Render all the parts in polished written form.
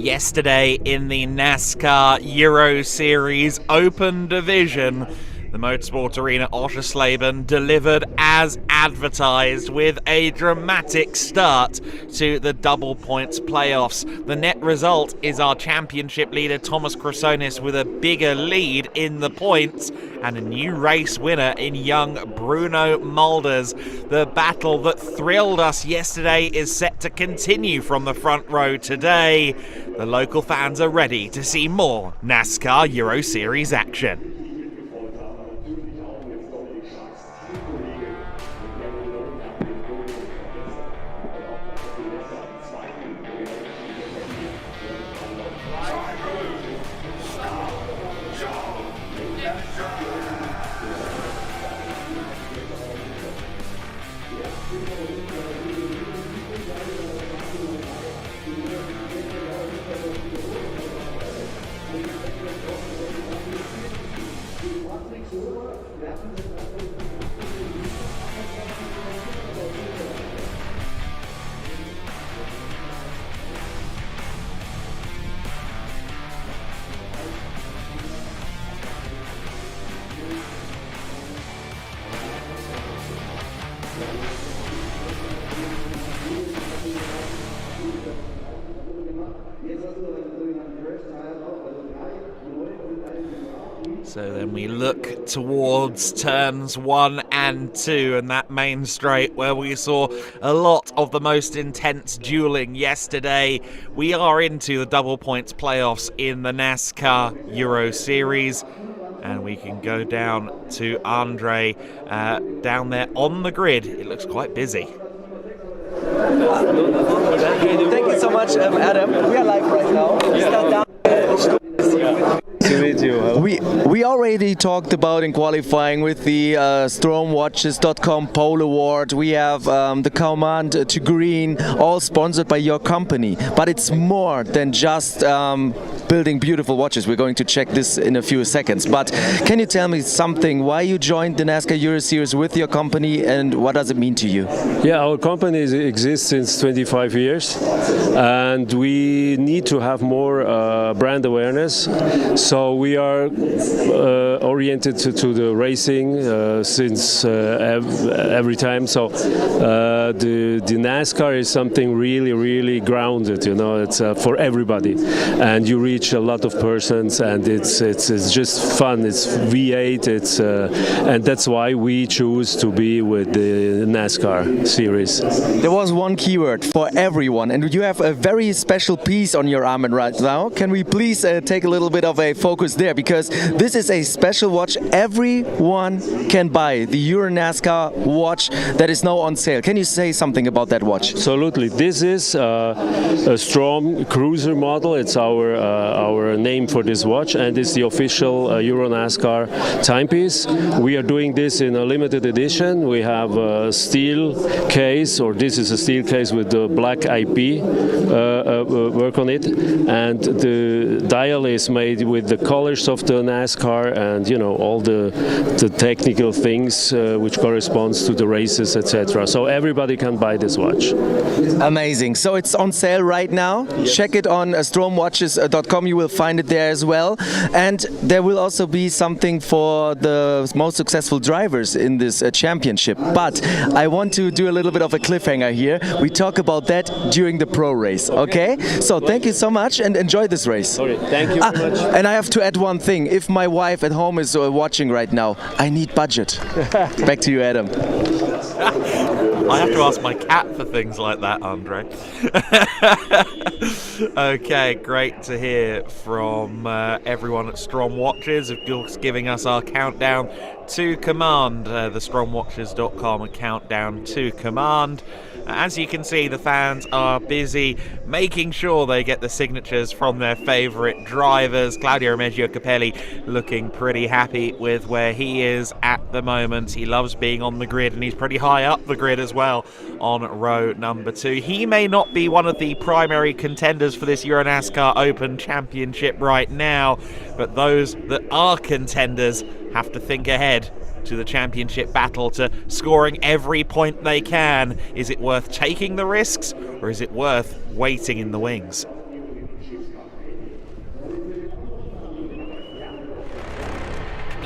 Yesterday in the NASCAR Euro Series Open Division, the Motorsport Arena Oschersleben delivered as advertised with a dramatic start to the double points playoffs. The net result is our championship leader Thomas Chrysonis with a bigger lead in the points and a new race winner in young Bruno Mulders. The battle that thrilled us yesterday is set to continue from the front row today. The local fans are ready to see more NASCAR Euro Series action. So then we look towards turns 1 and 2 and that main straight where we saw a lot of the most intense dueling yesterday. We are into the double points playoffs in the NASCAR Euro Series, and we can go down to Andre down there on the grid. It looks quite busy. Thank you so much, Adam. We are live right now. We already talked about in qualifying with the stromwatches.com Pole Award. We have the Command to Green, all sponsored by your company. But it's more than just building beautiful watches. We're going to check this in a few seconds. But can you tell me something, why you joined the NASCAR Euro Series with your company and what does it mean to you? Yeah, our company exists since 25 years and we need to have more brand awareness. So we are oriented to the racing since every time. So the NASCAR is something really grounded. You know, it's for everybody, and you reach a lot of persons, and it's just fun. It's V8. And that's why we choose to be with the NASCAR series. There was one keyword for everyone, and you have a very special piece on your arm right now. Can we please take a little bit of a focus there, because this is a special watch everyone can buy, the Euro NASCAR watch that is now on sale. Can you say something about that watch? Absolutely. This is a Strom Cruiser model. It's our name for this watch, and it's the official Euro NASCAR timepiece. We are doing this in a limited edition. We have a steel case, or this is a steel case with the black IP work on it, and the dial is made with the colors of the NASCAR and, you know, all the technical things which corresponds to the races, etc. So everybody can buy this watch. Amazing. So it's on sale right now. Yes. Check it on stromwatches.com. You will find it there as well. And there will also be something for the most successful drivers in this championship. But I want to do a little bit of a cliffhanger here. We talk about that during the pro race. Okay? So thank you so much and enjoy this race. Sorry. Thank you very much. And I have to add one thing. If my wife at home is watching right now, I need budget. Back to you, Adam. I have to ask my cat for things like that, Andre. Okay, great to hear from everyone at Strom Watches, of course, giving us our countdown to command, the stromwatches.com countdown to command. As you can see, the fans are busy making sure they get the signatures from their favourite drivers. Claudio Remeggio Capelli looking pretty happy with where he is at the moment. He loves being on the grid, and he's pretty high up the grid as well on row number 2. He may not be one of the primary contenders for this Euro NASCAR Open Championship right now, but those that are contenders have to think ahead to the championship battle, to scoring every point they can. Is it worth taking the risks, or is it worth waiting in the wings?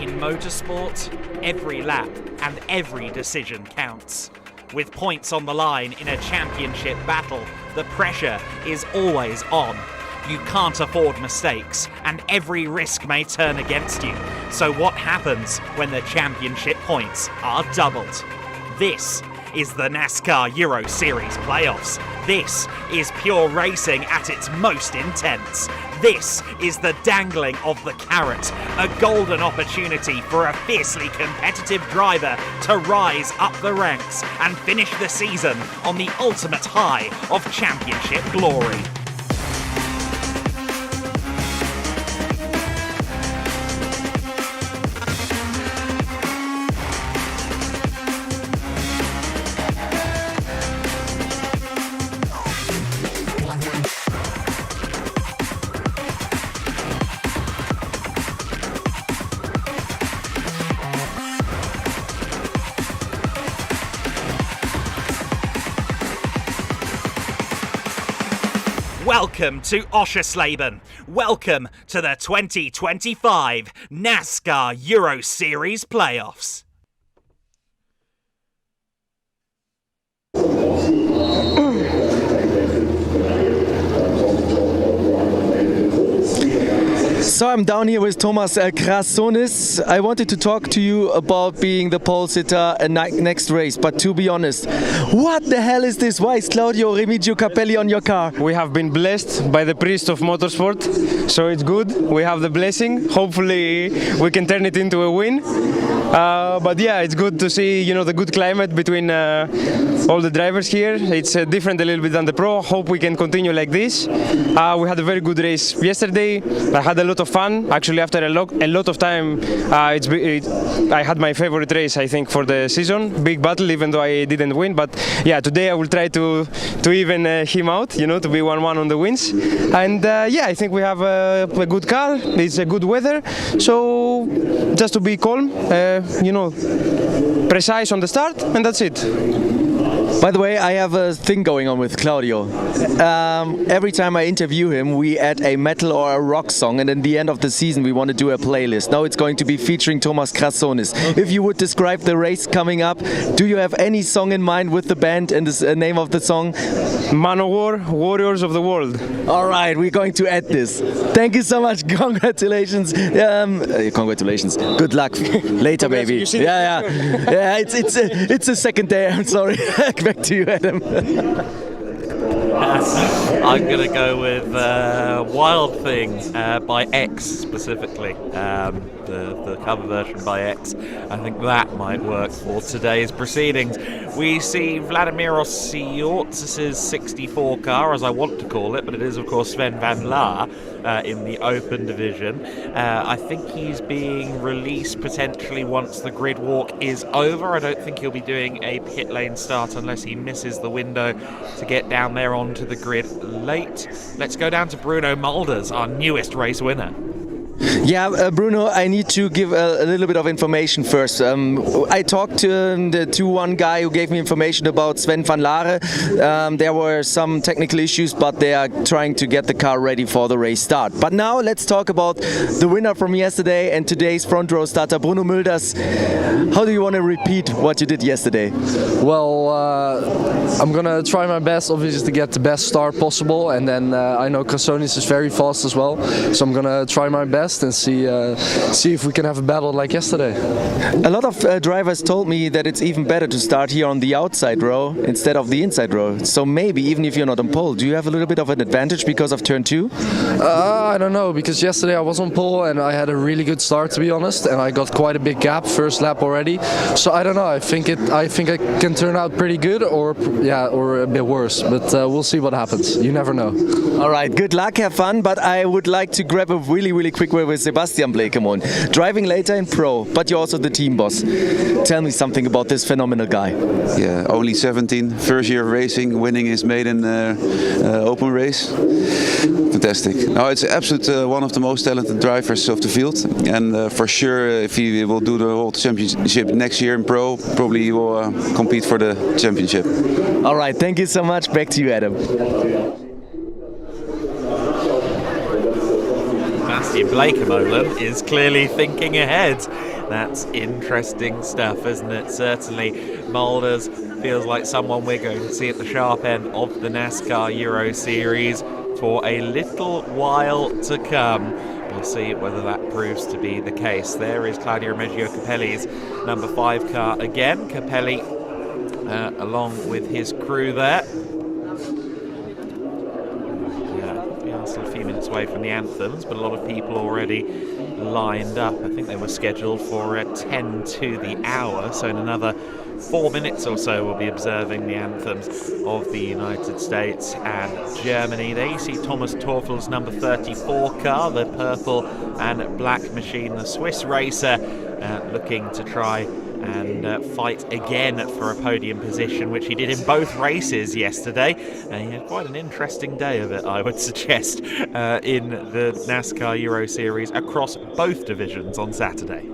In motorsport, every lap and every decision counts. With points on the line in a championship battle, the pressure is always on. You can't afford mistakes, and every risk may turn against you. So what happens when the championship points are doubled? This is the NASCAR Euro Series playoffs. This is pure racing at its most intense. This is the dangling of the carrot, a golden opportunity for a fiercely competitive driver to rise up the ranks and finish the season on the ultimate high of championship glory. Welcome to Oschersleben. Welcome to the 2025 NASCAR Euro Series playoffs. So I'm down here with Thomas Krassonis. I wanted to talk to you about being the pole sitter next race, but to be honest, what the hell is this? Why is Claudio Remigio Capelli on your car? We have been blessed by the priest of motorsport, so it's good. We have the blessing. Hopefully we can turn it into a win. But yeah, it's good to see, the good climate between all the drivers here. It's different a little bit than the pro. Hope we can continue like this. We had a very good race yesterday. I had a lot of fun. Actually, after a lot of time, I had my favorite race, I think, for the season. Big battle, even though I didn't win. But yeah, today I will try to even him out, to be 1-1 on the wins. And yeah, I think we have a good car. It's a good weather. So just to be calm, precise on the start, and that's it. By the way, I have a thing going on with Claudio. Every time I interview him, we add a metal or a rock song, and in the end of the season, we want to do a playlist. Now it's going to be featuring Thomas Krassonis. If you would describe the race coming up, do you have any song in mind with the band and the name of the song? Manowar, Warriors of the World. All right, we're going to add this. Thank you so much. Congratulations. Congratulations. Good luck. Later, baby. Yeah. It's a second day. I'm sorry. Back to you, Adam. I'm going to go with Wild Thing by X specifically. The cover version by X. I think that might work for today's proceedings. We see Vladimir Osiortz's 64 car, as I want to call it, but it is of course Sven van Laar in the open division. I think he's being released potentially once the grid walk is over. I don't think he'll be doing a pit lane start unless he misses the window to get down there onto the grid late. Let's go down to Bruno Mulders, our newest race winner. Yeah, Bruno, I need to give a little bit of information first. I talked to the 2-1 guy who gave me information about Sven van Laar. There were some technical issues, but they are trying to get the car ready for the race start. But now let's talk about the winner from yesterday and today's front row starter, Bruno Mulders. How do you want to repeat what you did yesterday? Well, I'm going to try my best, obviously, to get the best start possible. And then I know Krassonis is very fast as well. So I'm going to try my best and see if we can have a battle like yesterday. A lot of drivers told me that it's even better to start here on the outside row instead of the inside row. So maybe even if you're not on pole, do you have a little bit of an advantage because of turn 2? I don't know, because yesterday I was on pole and I had a really good start, to be honest, and I got quite a big gap first lap already. So I don't know. I think I can turn out pretty good, or a bit worse. But we'll see what happens. You never know. All right. Good luck. Have fun. But I would like to grab a really quick word with Sebastian Blekemon. Driving later in pro, but you're also the team boss. Tell me something about this phenomenal guy. Yeah, only 17, first year of racing, winning his maiden open race. Fantastic. No, it's absolute one of the most talented drivers of the field, and for sure, if he will do the whole championship next year in pro, probably he will compete for the championship. All right, thank you so much. Back to you, Adam. Sebastian Bleekemolen is clearly thinking ahead. That's interesting stuff, isn't it? Certainly, Mulders feels like someone we're going to see at the sharp end of the NASCAR Euro Series for a little while to come. We'll see whether that proves to be the case. There is Claudio Remeggio Capelli's number 5 car again. Capelli along with his crew there. We are still a few minutes away from the anthems, but a lot of people already lined up. I think they were scheduled for 10 to the hour, so in another 4 minutes or so we'll be observing the anthems of the United States and Germany. There you see Thomas Torfel's number 34 car, the purple and black machine, the Swiss racer, looking to try and fight again for a podium position, which he did in both races yesterday. He had quite an interesting day of it, I would suggest, in the NASCAR Euro Series across both divisions on Saturday.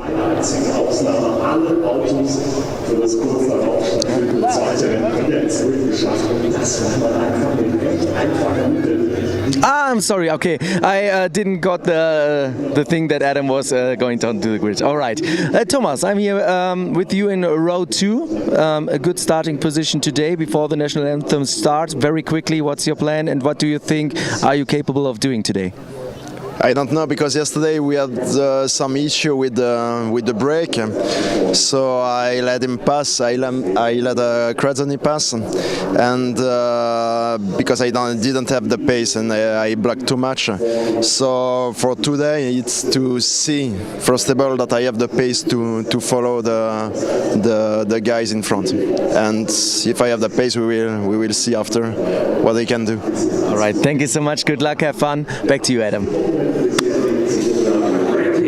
Alle Autos für das kurze Aufschlag für die zweite Rennen jetzt durchgeschaffen. Das war mal einfach ein recht einfacher Mittel. I'm sorry. Okay, I didn't got the thing that Adam was going on to the grid. All right, Thomas, I'm here with you in row 2. A good starting position today before the national anthem starts. Very quickly, what's your plan and what do you think are you capable of doing today? I don't know, because yesterday we had some issue with the brake, so I let him pass. I let Kradzony pass, and because I didn't have the pace and I blocked too much. So for today, it's to see first of all that I have the pace to follow the guys in front, and if I have the pace, we will see after what I can do. All right, thank you so much. Good luck. Have fun. Back to you, Adam.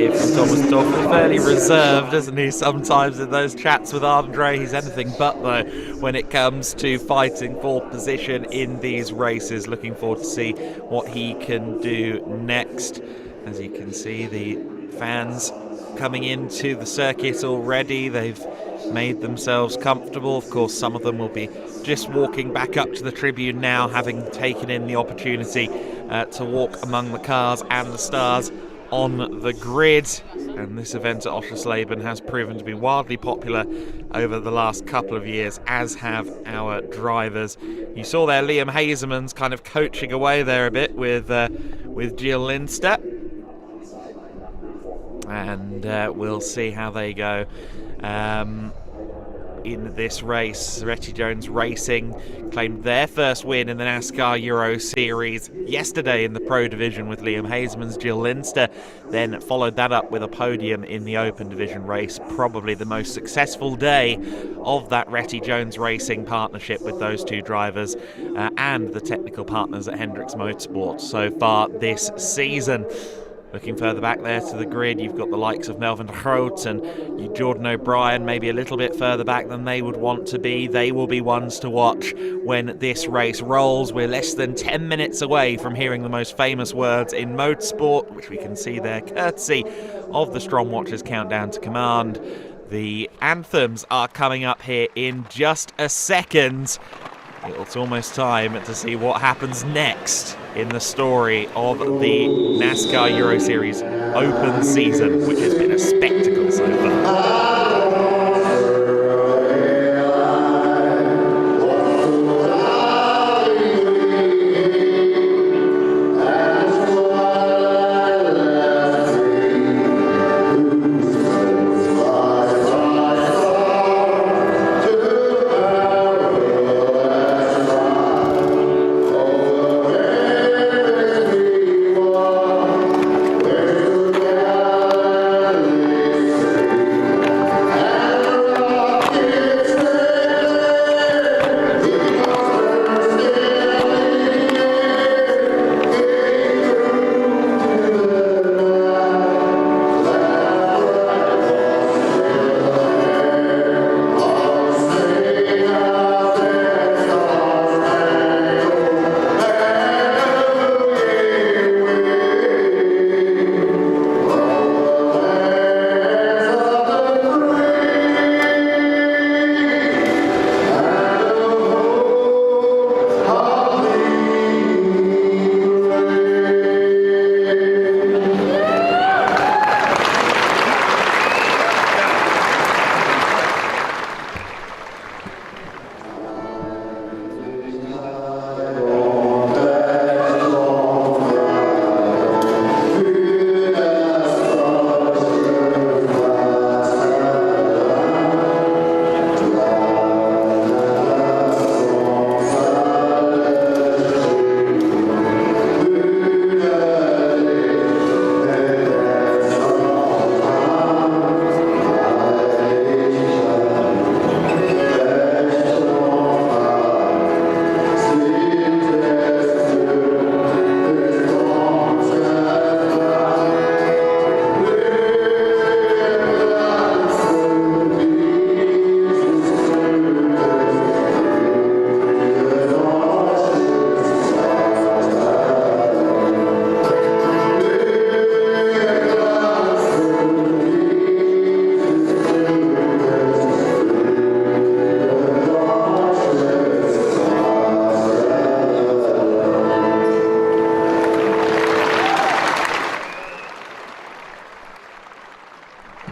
Here from Thomas Torfel, fairly reserved, isn't he, sometimes in those chats with Andre? He's anything but, though, when it comes to fighting for position in these races. Looking forward to see what he can do next. As you can see, the fans coming into the circuit already. They've made themselves comfortable. Of course, some of them will be just walking back up to the tribune now, having taken in the opportunity to walk among the cars and the stars on the grid. And this event at Oschersleben has proven to be wildly popular over the last couple of years, as have our drivers. You saw there Liam Hazeman's kind of coaching away there a bit with Jill Lindster, and we'll see how they go in this race. Retty Jones Racing claimed their first win in the NASCAR Euro Series yesterday in the Pro Division with Liam Hazeman's Jill Lindster, then followed that up with a podium in the Open Division race. Probably the most successful day of that Retty Jones Racing partnership with those two drivers and the technical partners at Hendricks Motorsport so far this season. Looking further back there to the grid, you've got the likes of Melvin Groot and Jordan O'Brien, maybe a little bit further back than they would want to be. They will be ones to watch when this race rolls. We're less than 10 minutes away from hearing the most famous words in motorsport, which we can see there courtesy of the Strom Watchers Countdown to Command. The anthems are coming up here in just a second. It's almost time to see what happens next in the story of the NASCAR Euro Series Open season, which has been a spectacle so far.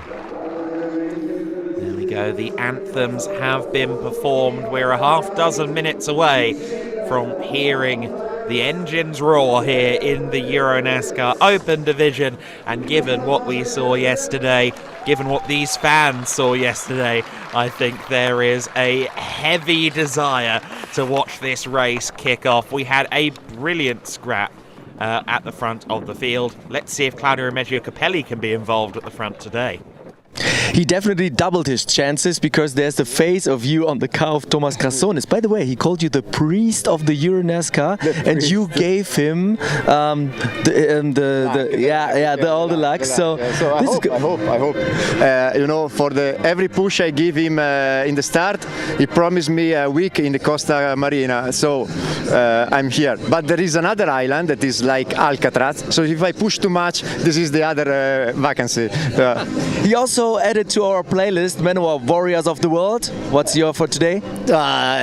There we go, the anthems have been performed. We're a half dozen minutes away from hearing the engines roar here in the Euro NASCAR Open Division, and given what we saw yesterday, given what these fans saw yesterday, I think there is a heavy desire to watch this race kick off. We had a brilliant scrap at the front of the field. Let's see if Claudio Remeggio Capelli can be involved at the front today. He definitely doubled his chances because there's the face of you on the car of Thomas Crassones. By the way, he called you the priest of the Euro NASCAR, and you gave him all the luck. So I hope. You know, for every push I give him in the start, he promised me a week in the Costa Marina. So I'm here. But there is another island that is like Alcatraz. So if I push too much, this is the other vacancy. He also added to our playlist Men Who Are Warriors of the World. What's your for today?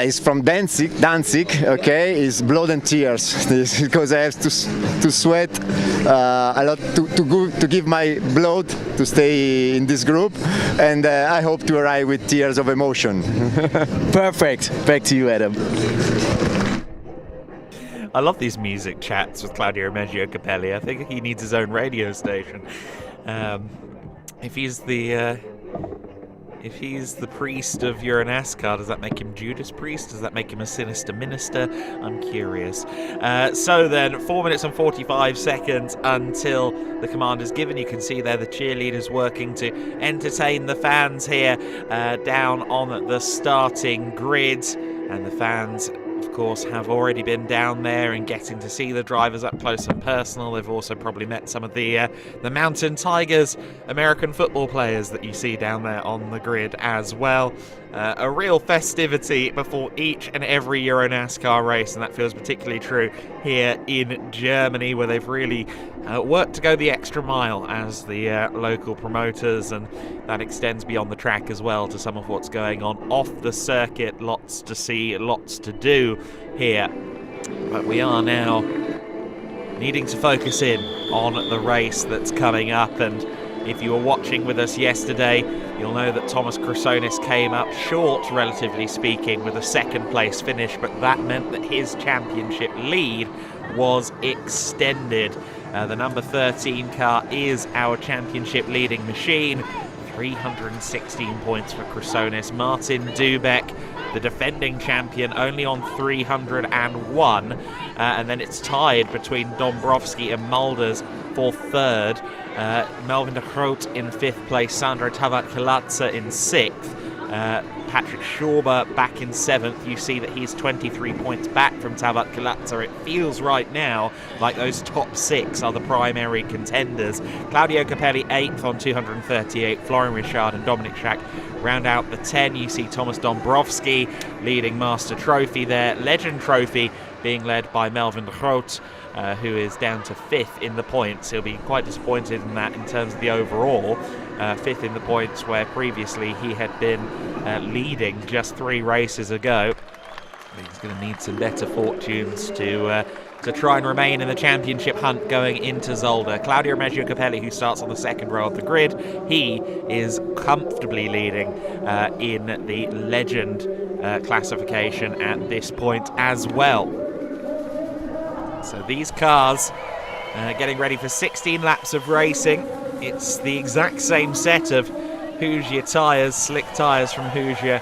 It's from Danzig, okay? It's blood and tears because I have to sweat a lot to give my blood to stay in this group, and I hope to arrive with tears of emotion. Perfect. Back to you, Adam. I love these music chats with Claudio Remeggio Capelli. I think he needs his own radio station. If he's the priest of Euro NASCAR, does that make him Judas Priest? Does that make him a sinister minister? I'm curious. So then, 4 minutes and 45 seconds until the command is given. You can see there the cheerleaders working to entertain the fans here down on the starting grid. And the fans, of course, have already been down there and getting to see the drivers up close and personal. They've also probably met some of the Mountain Tigers, American football players that you see down there on the grid as well. A real festivity before each and every Euro NASCAR race, and that feels particularly true here in Germany, where they've really worked to go the extra mile as the local promoters, and that extends beyond the track as well to some of what's going on off the circuit. Lots to see, lots to do here, but we are now needing to focus in on the race that's coming up. And if you were watching with us yesterday, you'll know that Thomas Crassones came up short, relatively speaking, with a second place finish, but that meant that his championship lead was extended. The number 13 car is our championship leading machine. 316 points for Crassones. Martin Dubeck, the defending champion, only on 301. And then it's tied between Dombrowski and Mulders for third. Melvin de Groot in fifth place. Sandro Tavat-Kalatza in sixth. Patrick Schauber back in seventh. You see that he's 23 points back from Tavat-Kalatza. It feels right now like those top six are the primary contenders. Claudio Capelli eighth on 238. Florian Richard and Dominic Schack round out the 10. You see Thomas Dombrowski leading Master Trophy there. Legend Trophy being led by Melvin de Groot, who is down to fifth in the points. He'll be quite disappointed in that in terms of the overall. Fifth in the points, where previously he had been leading just 3 races ago. He's going to need some better fortunes to try and remain in the championship hunt going into Zolder. Claudio Remeggio Capelli, who starts on the second row of the grid, he is comfortably leading in the Legend classification at this point as well. So these cars getting ready for 16 laps of racing. It's the exact same set of Hoosier tyres, slick tyres from Hoosier,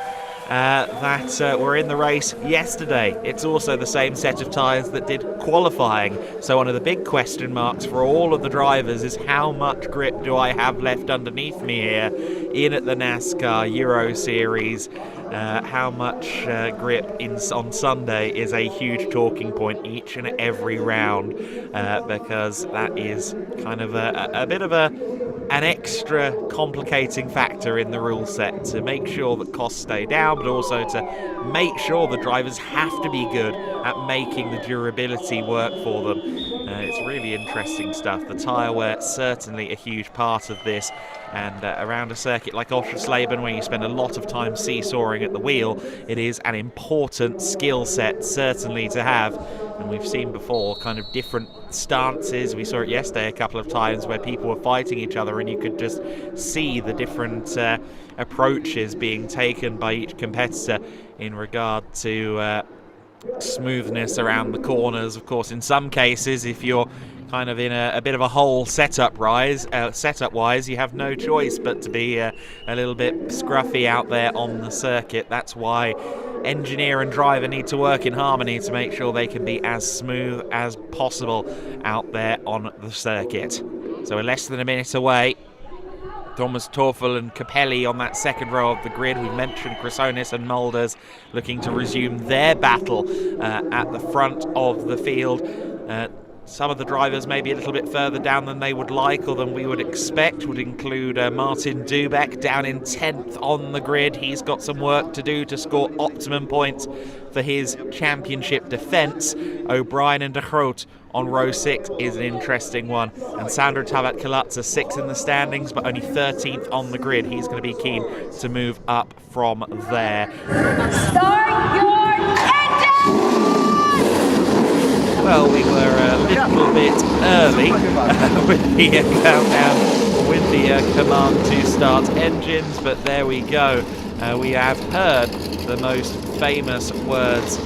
that were in the race yesterday. It's also the same set of tyres that did qualifying. So one of the big question marks for all of the drivers is how much grip do I have left underneath me here in at the NASCAR Euro Series. How much grip on Sunday is a huge talking point each and every round, because that is kind of a bit of an extra complicating factor in the rule set to make sure that costs stay down, but also to make sure the drivers have to be good at making the durability work for them. It's really interesting stuff. The tyre wear certainly a huge part of this, and around a circuit like Oschersleben, where you spend a lot of time seesawing at the wheel, it is an important skill set certainly to have. And we've seen before kind of different stances. We saw it yesterday a couple of times where people were fighting each other, and you could just see the different approaches being taken by each competitor in regard to smoothness around the corners. Of course, in some cases, if you're kind of in a bit of a hole setup-wise, you have no choice but to be a little bit scruffy out there on the circuit. That's why engineer and driver need to work in harmony to make sure they can be as smooth as possible out there on the circuit. So we're less than a minute away. Thomas Teufel and Capelli on that second row of the grid. We mentioned Chrysonis and Mulders looking to resume their battle at the front of the field. Some of the drivers maybe a little bit further down than they would like, or than we would expect, would include Martin Dubeck down in 10th on the grid. He's got some work to do to score optimum points for his championship defence. O'Brien and De Groot on row 6 is an interesting one. And Sandro Tavat-Kalatza 6th in the standings, but only 13th on the grid. He's going to be keen to move up from there. Start your engine! Well, we were a little bit early with the countdown, with the command to start engines, but there we go. We have heard the most famous words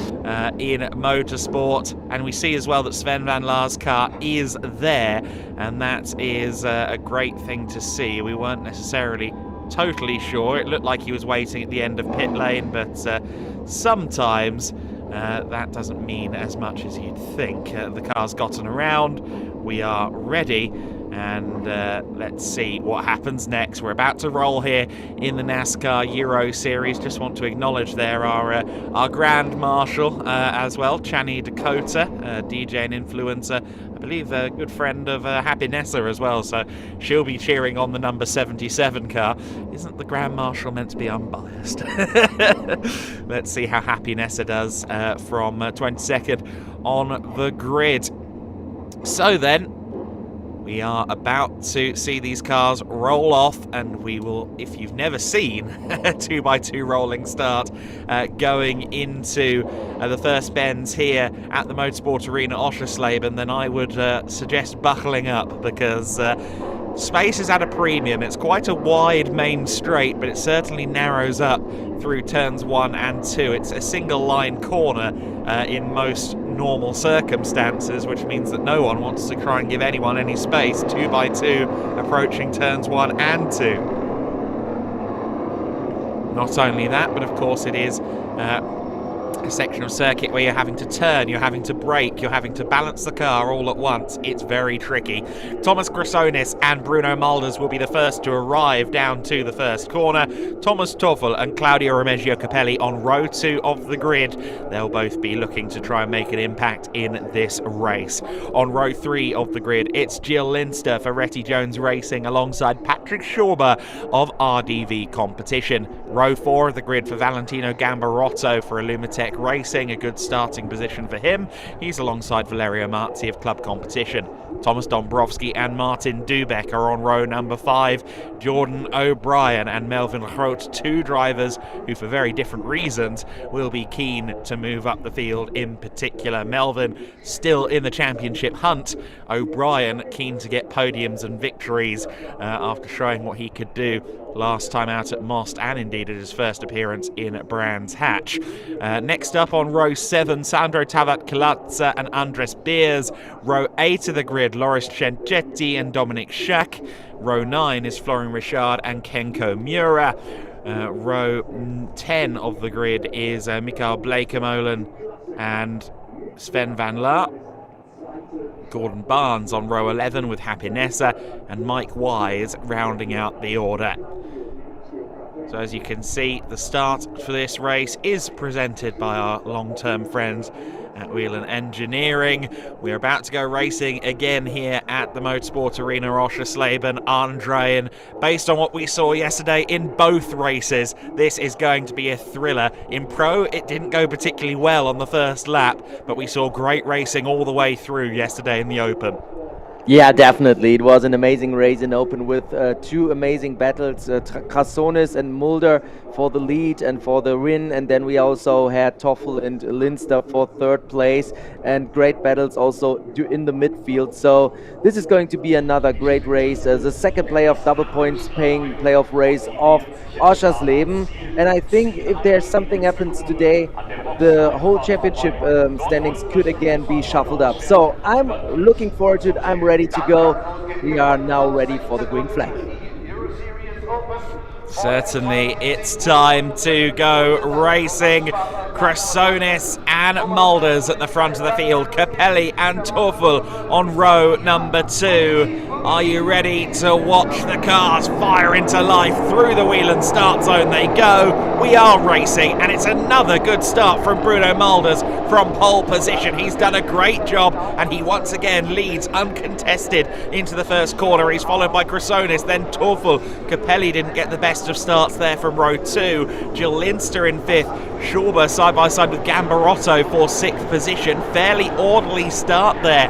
in motorsport, and we see as well that Sven van Laar's car is there, and that is a great thing to see. We weren't necessarily totally sure. It looked like he was waiting at the end of pit lane, but sometimes that doesn't mean as much as you'd think. The car's gotten around, we are ready, and let's see what happens next. We're about to roll here in the NASCAR Euro Series. Just want to acknowledge there our Grand Marshal as well, Chani Dakota, DJ and influencer. I believe a good friend of Happy Nessa as well, so she'll be cheering on the number 77 car. Isn't the Grand Marshal meant to be unbiased? Let's see how Happy Nessa does from 22nd on the grid. So then, we are about to see these cars roll off, and we will, if you've never seen a 2x2 rolling start going into the first bends here at the Motorsport Arena Oschersleben, then I would suggest buckling up, because space is at a premium. It's quite a wide main straight, but it certainly narrows up through turns 1 and 2. It's a single line corner in most normal circumstances, which means that no one wants to try and give anyone any space. 2x2 approaching turns 1 and 2. Not only that, but of course it is a section of circuit where you're having to turn, you're having to brake, you're having to balance the car all at once. It's very tricky. Thomas Chrysonis and Bruno Mulders will be the first to arrive down to the first corner. Thomas Teufel and Claudio Remeggio Capelli on row 2 of the grid. They'll both be looking to try and make an impact in this race. On row 3 of the grid, it's Jill Linster for Retty Jones Racing alongside Patrick Schauber of RDV Competition. Row 4 of the grid for Valentino Gambarotto for Illumitech Racing, a good starting position for him. He's alongside Valerio Marzi of Club Competition. Thomas Dombrowski and Martin Dubeck are on row number 5. Jordan O'Brien and Melvin Groot, two drivers who for very different reasons will be keen to move up the field. In particular, Melvin still in the championship hunt. O'Brien keen to get podiums and victories after showing what he could do last time out at Most, and indeed at his first appearance in Brands Hatch. Next up on row 7, Sandro Tavat-Kalatza and Andres Beers. Row 8 of the grid, Loris Centetti and Dominic Schack. Row 9 is Florian Richard and Kenko Miura. Row 10 of the grid is Mikael Blekemolen and Sven van Laar. Gordon Barnes on row 11 with Happy Nessa, and Mike Wise rounding out the order. So as you can see, the start for this race is presented by our long-term friends at Whelen Engineering. We're about to go racing again here at the Motorsport Arena Oschersleben. Andre, and based on what we saw yesterday in both races, this is going to be a thriller. In Pro, it didn't go particularly well on the first lap, but we saw great racing all the way through yesterday in the Open. Yeah, definitely. It was an amazing race in Open with two amazing battles, Krassonis and Mulder for the lead and for the win, and then we also had Toffel and Linster for third place, and great battles also in the midfield. So this is going to be another great race, the second playoff double points paying playoff race of Oschersleben, and I think if there's something happens today, the whole championship standings could again be shuffled up. So I'm looking forward to it. I'm ready to go. We are now ready for the green flag. Certainly, it's time to go racing. Krassonis and Mulders at the front of the field. Capelli and Toffel on row number 2. Are you ready to watch the cars fire into life? Through the Whelen start zone they go. We are racing, and it's another good start from Bruno Mulders from pole position. He's done a great job, and he once again leads uncontested into the first corner. He's followed by Krassonis, then Toffel. Capelli didn't get the best of starts there from row 2. Jill Linster in 5th. Schauber side by side with Gambarotto for 6th position. Fairly orderly start there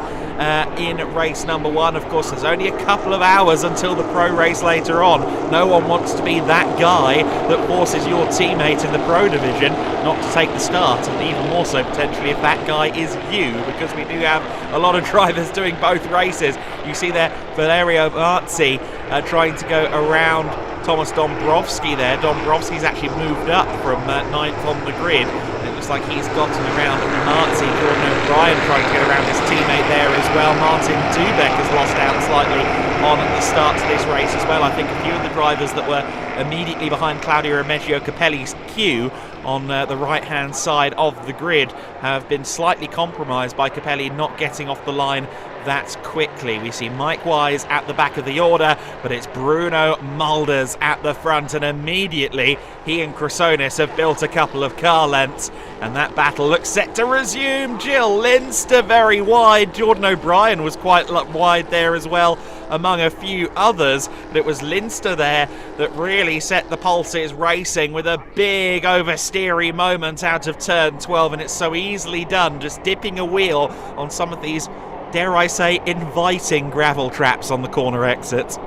in race number 1. Of course, there's only a couple of hours until the pro race later on. No one wants to be that guy that forces your teammate in the pro division not to take the start, and even more so potentially if that guy is you, because we do have a lot of drivers doing both races. You see there Valerio Marzi trying to go around Thomas Dombrovski there. Dombrovski's actually moved up from 9th on the grid. It looks like he's gotten around Marzi. Jordan O'Brien trying to get around his teammate there as well. Martin Dubeck has lost out slightly on the start to this race as well. I think a few of the drivers that were immediately behind Claudio Remeggio Capelli's queue on the right-hand side of the grid have been slightly compromised by Capelli not getting off the line that quickly. We see Mike Wise at the back of the order, but it's Bruno Mulders at the front, and immediately he and Krassonis have built a couple of car lengths, and that battle looks set to resume. Jill Linster very wide. Jordan O'Brien was quite wide there as well, among a few others, but it was Linster there that really set the pulses racing with a big oversteery moment out of turn 12, and it's so easily done, just dipping a wheel on some of these, dare I say, inviting gravel traps on the corner exits.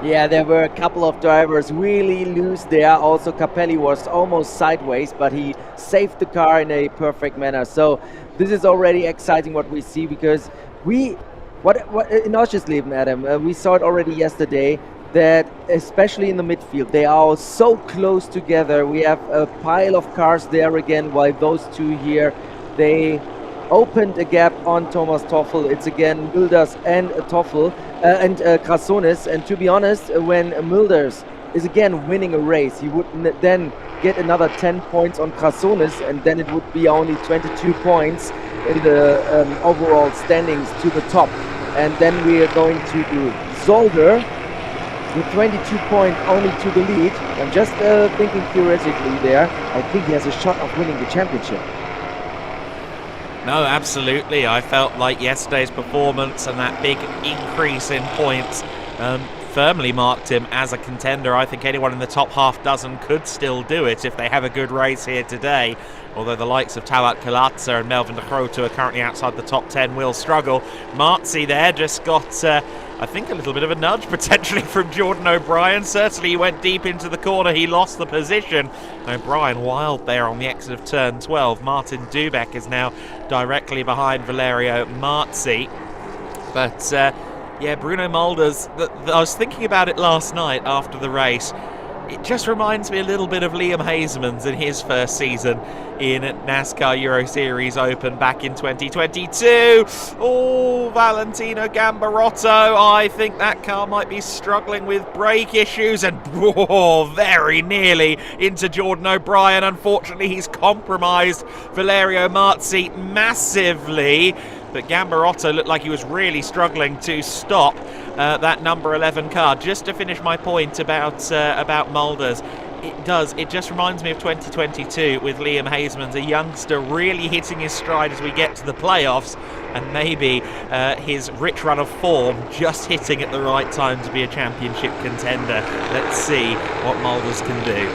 Yeah, there were a couple of drivers really loose there. Also, Capelli was almost sideways, but he saved the car in a perfect manner. So this is already exciting what we see, because what in Oschersleben, Adam, we saw it already yesterday, that especially in the midfield, they are all so close together. We have a pile of cars there again, while those two here, they opened a gap on Thomas Toffel. It's again Mulders and Toffel and Krassonis. And to be honest, when Mulders is again winning a race, he would then get another 10 points on Krassonis, and then it would be only 22 points in the overall standings to the top. And then we are going to do Zolder with 22 points only to the lead. I'm just thinking theoretically there, I think he has a shot of winning the championship. No, absolutely. I felt like yesterday's performance and that big increase in points firmly marked him as a contender. I think anyone in the top half dozen could still do it if they have a good race here today. Although the likes of Tawat Kalatza and Melvin de Groot, who are currently outside the top 10, will struggle. Marzi there just got, I think, a little bit of a nudge potentially from Jordan O'Brien. Certainly he went deep into the corner. He lost the position. O'Brien wild there on the exit of turn 12. Martin Dubeck is now directly behind Valerio Marzi. But yeah, Bruno Mulders, I was thinking about it last night after the race. It just reminds me a little bit of Liam Hasemans in his first season in NASCAR Euro Series Open back in 2022. Oh, Valentino Gambarotto. I think that car might be struggling with brake issues, and very nearly into Jordan O'Brien. Unfortunately, he's compromised Valerio Marzi massively. But Gambarotto looked like he was really struggling to stop that number 11 car. Just to finish my point about Mulders, It does. It just reminds me of 2022 with Liam Hasemans, a youngster really hitting his stride as we get to the playoffs, and maybe his rich run of form just hitting at the right time to be a championship contender. Let's see what Mulders can do.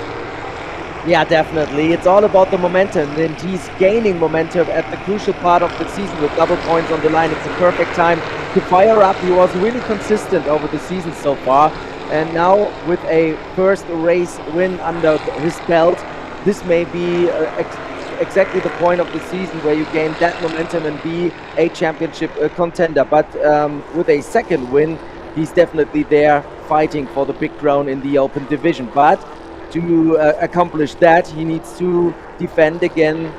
Yeah, definitely. It's all about the momentum, and he's gaining momentum at the crucial part of the season with double points on the line. It's a perfect time to fire up. He was really consistent over the season so far, and now with a first race win under his belt, this may be exactly the point of the season where you gain that momentum and be a championship contender. But with a second win, he's definitely there fighting for the big crown in the open division. But to accomplish that, he needs to defend again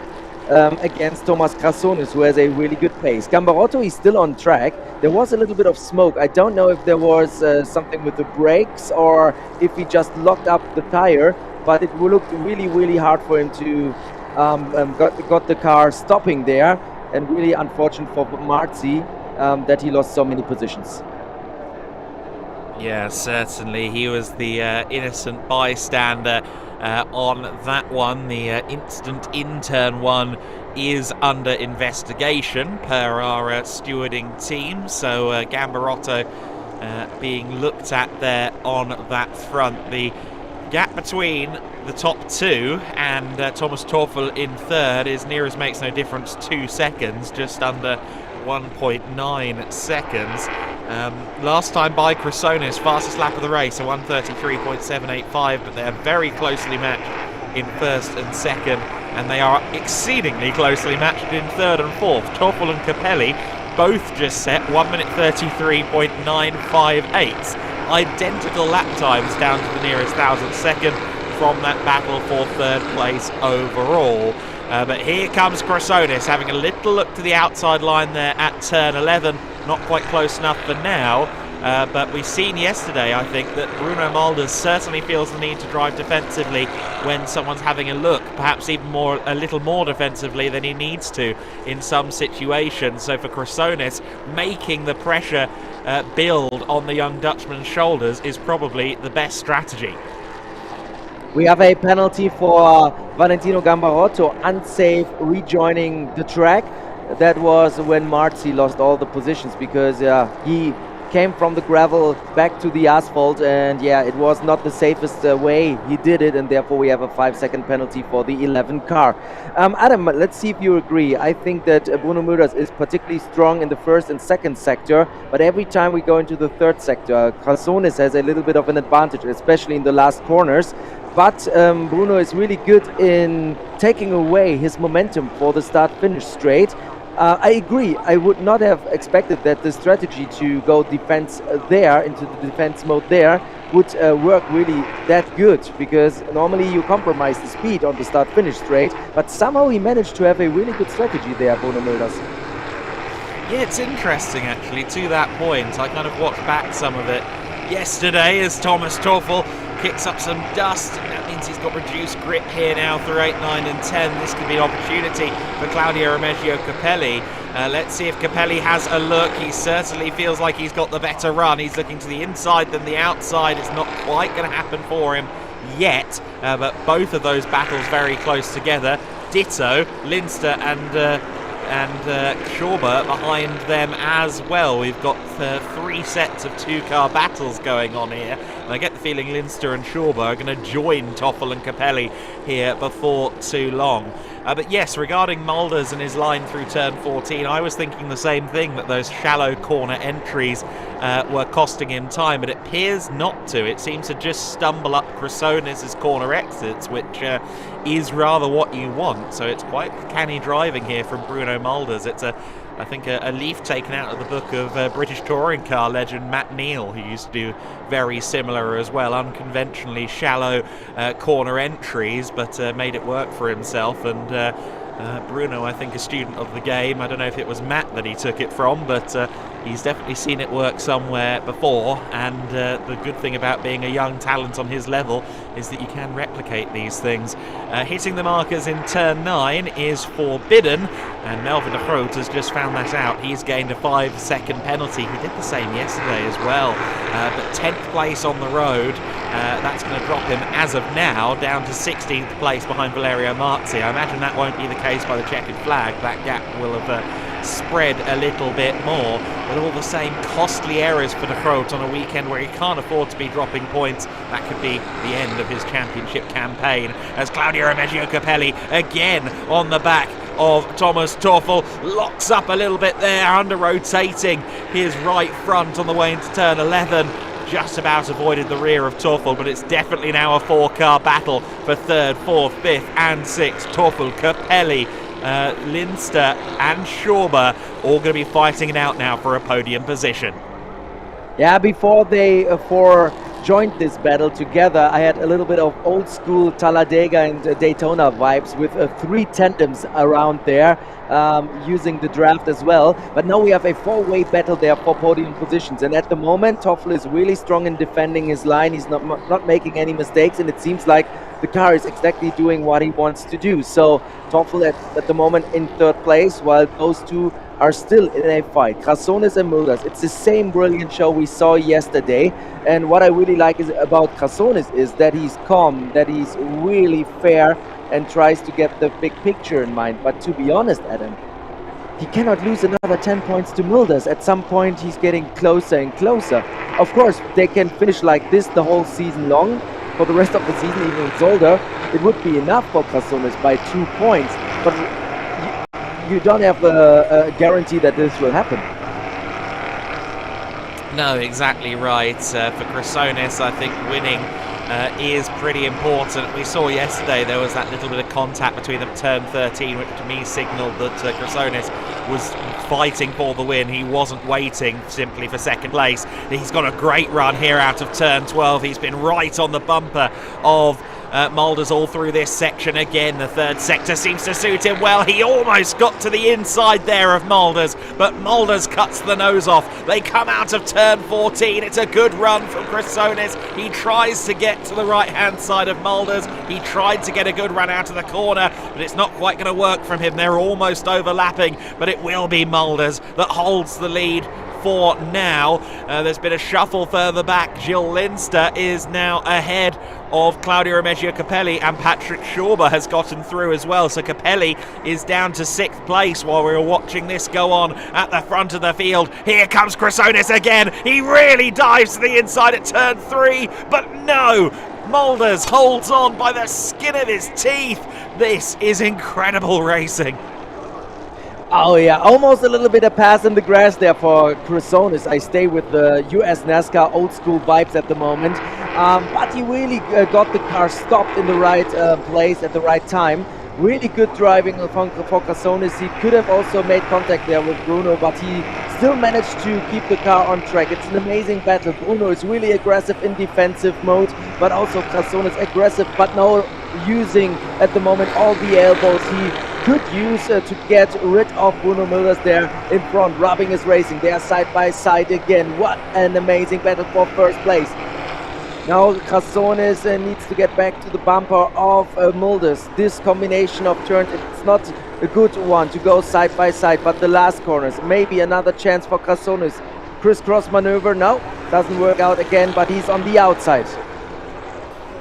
against Thomas Krassonis, who has a really good pace. Gambarotto is still on track. There was a little bit of smoke. I don't know if there was something with the brakes or if he just locked up the tire, but it looked really, really hard for him to got the car stopping there, and really unfortunate for Marzi that he lost so many positions. Yeah, certainly. He was the innocent bystander on that one. The incident in turn one is under investigation per our stewarding team. So Gambarotto being looked at there on that front. The gap between the top two and Thomas Torfel in third is near as makes no difference 2 seconds, just under 1.9 seconds. Last time by Krassonis, fastest lap of the race, a 1:33.785, but they're very closely matched in first and second, and they are exceedingly closely matched in third and fourth. Torfel and Capelli both just set 1:33.958. Identical lap times down to the nearest thousandth second from that battle for third place overall. But here comes Krassonis having a little look to the outside line there at turn 11. Not quite close enough for now, but we've seen yesterday, I think, that Bruno Mulders certainly feels the need to drive defensively when someone's having a look, perhaps even a little more defensively than he needs to in some situations. So for Krassonis, making the pressure build on the young Dutchman's shoulders is probably the best strategy. We have a penalty for Valentino Gambarotto, unsafe rejoining the track. That was when Marzi lost all the positions, because he came from the gravel back to the asphalt, and it was not the safest way he did it, and therefore we have a 5-second penalty for the 11 car. Adam, let's see if you agree. I think that Bruno Mulders is particularly strong in the first and second sector, but every time we go into the third sector, Krassonis has a little bit of an advantage, especially in the last corners. But Bruno is really good in taking away his momentum for the start-finish straight. I agree. I would not have expected that the strategy to go defense there, into the defense mode there, would work really that good, because normally you compromise the speed on the start-finish straight, but somehow he managed to have a really good strategy there, Bruno Mulders. Yeah, it's interesting actually, to that point. I kind of watched back some of it yesterday as Thomas Torfel kicks up some dust, and that means he's got reduced grip here now through 8, 9 and 10. This could be an opportunity for Claudio Remeggio Capelli. Let's see if Capelli has a look. He certainly feels like he's got the better run. He's looking to the inside than the outside. It's not quite going to happen for him yet, but both of those battles very close together. Ditto, Linster and Schauber behind them as well. We've got 3 sets of 2-car battles going on here, and I get the feeling Linster and Schauber are going to join Toffel and Capelli here before too long. But yes, regarding Mulders and his line through turn 14, I was thinking the same thing, that those shallow corner entries were costing him time, but it appears not to. It seems to just stumble up Krassonis' corner exits, which is rather what you want. So it's quite canny driving here from Bruno Mulders. It's I think a leaf taken out of the book of British touring car legend Matt Neal, who used to do very similar as well, unconventionally shallow corner entries, but made it work for himself. And Bruno, I think, a student of the game. I don't know if it was Matt that he took it from, but he's definitely seen it work somewhere before, and the good thing about being a young talent on his level is that you can replicate these things. Hitting the markers in turn 9 is forbidden, and Melvin de Groot has just found that out. He's gained a 5-second penalty. He did the same yesterday as well, but 10th place on the road That's going to drop him, as of now, down to 16th place behind Valerio Marzi. I imagine that won't be the case by the checkered flag. That gap will have spread a little bit more, but all the same, costly errors for De Groot on a weekend where he can't afford to be dropping points. That could be the end of his championship campaign, as Claudio Remeggio Capelli again on the back of Thomas Teufel locks up a little bit there, under rotating his right front on the way into turn 11. Just about avoided the rear of Teufel, but it's definitely now a 4-car battle for 3rd, 4th, 5th and 6th. Teufel, Capelli, Linster and Schauber all going to be fighting it out now for a podium position. Yeah, before they joined this battle together, I had a little bit of old school Talladega and Daytona vibes with 3 tandems around there, using the draft as well. But now we have a 4-way battle there for podium positions, and at the moment Teufel is really strong in defending his line. He's not making any mistakes, and it seems like the car is exactly doing what he wants to do. So Teufel at the moment in 3rd place, while those two are still in a fight. Crassones and Mulders. It's the same brilliant show we saw yesterday. And what I really like about Crassones is that he's calm, that he's really fair and tries to get the big picture in mind. But to be honest, Adam, he cannot lose another 10 points to Mulders. At some point, he's getting closer and closer. Of course, they can finish like this the whole season long. For the rest of the season, even with Zolder, it would be enough for Crassones by 2 points. But you don't have a guarantee that this will happen. No, exactly right. For Crassones, I think winning is pretty important. We saw yesterday there was that little bit of contact between them at turn 13, which to me signalled that Crassones was fighting for the win. He wasn't waiting simply for 2nd place. He's got a great run here out of turn 12. He's been right on the bumper of Mulders all through this section. Again, the 3rd sector seems to suit him well. He almost got to the inside there of Mulders, but Mulders cuts the nose off. They come out of turn 14. It's a good run from Crassones. He tries to get to the right-hand side of Mulders. He tried to get a good run out of the corner, but it's not quite going to work from him. They're almost overlapping, but it will be Mulders that holds the lead for now. There's been a shuffle further back. Gilles Linster is now ahead of Claudio Remeggio Capelli, and Patrick Schauber has gotten through as well. So Capelli is down to 6th place while we were watching this go on at the front of the field. Here comes Crassones again. He really dives to the inside at turn 3, but no! Mulders holds on by the skin of his teeth. This is incredible racing. Oh yeah, almost a little bit of pass in the grass there for Crassones. I stay with the US NASCAR old school vibes at the moment. But he really got the car stopped in the right place at the right time. Really good driving for Crassones. He could have also made contact there with Bruno, but he still managed to keep the car on track. It's an amazing battle. Bruno is really aggressive in defensive mode, but also Crassones aggressive, but now using at the moment all the elbows he could use to get rid of Bruno Mulders there in front. Rubbing is racing. They are side by side again. What an amazing battle for 1st place. Now Crassones needs to get back to the bumper of Mulders. This combination of turns, it's not a good one to go side by side, but the last corners, maybe another chance for Crassones. Crisscross maneuver, no, doesn't work out again, but he's on the outside.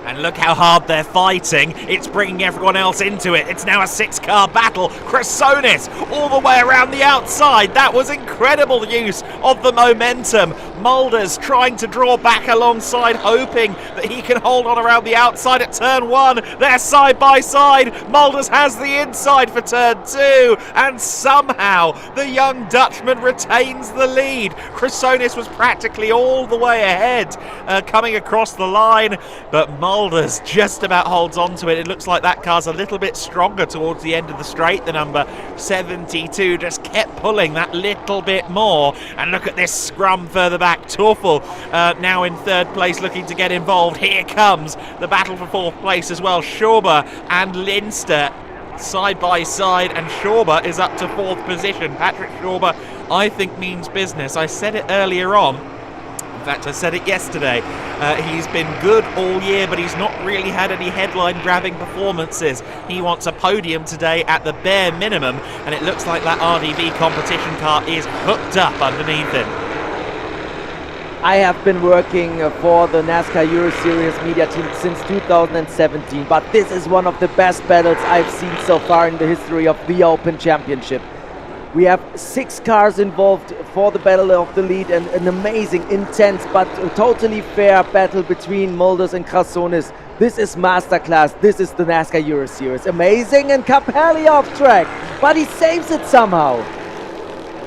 And look how hard they're fighting. It's bringing everyone else into it. It's now a 6-car battle. Crassones all the way around the outside. That was incredible use of the momentum. Mulders trying to draw back alongside, hoping that he can hold on around the outside at turn 1. They're side by side. Mulders has the inside for turn 2. And somehow the young Dutchman retains the lead. Crassones was practically all the way ahead coming across the line. But Mulders just about holds on to it. It looks like that car's a little bit stronger towards the end of the straight. The number 72 just kept pulling that little bit more. And look at this scrum further back. Teufel now in 3rd place looking to get involved. Here comes the battle for 4th place as well. Schauber and Linster side by side, and Schauber is up to 4th position. Patrick Schauber, I think, means business. I said it earlier on. In fact, I said it yesterday. He's been good all year, but he's not really had any headline-grabbing performances. He wants a podium today at the bare minimum, and it looks like that RDV competition car is hooked up underneath him. I have been working for the NASCAR Euro Series media team since 2017, but this is one of the best battles I've seen so far in the history of the Open Championship. We have 6 cars involved for the battle of the lead, and an amazing, intense, but totally fair battle between Mulders and Crassones. This is masterclass. This is the NASCAR Euro Series. Amazing, and Capelli off track, but he saves it somehow.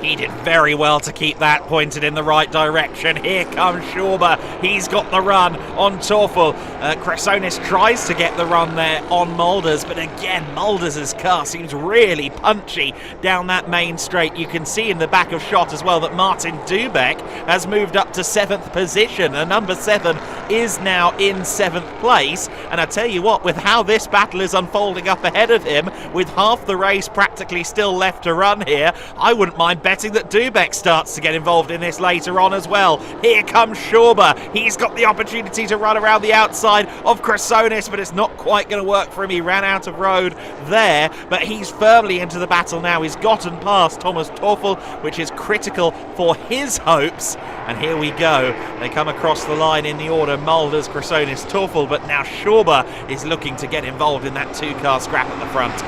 He did very well to keep that pointed in the right direction. Here comes Schauber. He's got the run on Teufel. Crassones tries to get the run there on Mulders, but again, Mulders' car seems really punchy down that main straight. You can see in the back of shot as well that Martin Dubeck has moved up to 7th position. And number 7 is now in 7th place. And I tell you what, with how this battle is unfolding up ahead of him, with half the race practically still left to run here, I wouldn't mind betting that Dubeck starts to get involved in this later on as well. Here comes Schauber. He's got the opportunity to run around the outside of Crassones, but it's not quite going to work for him. He ran out of road there, but he's firmly into the battle now. He's gotten past Thomas Teufel, which is critical for his hopes. And here we go. They come across the line in the order: Mulders, Crassones, Teufel, but now Schauber is looking to get involved in that 2-car scrap at the front.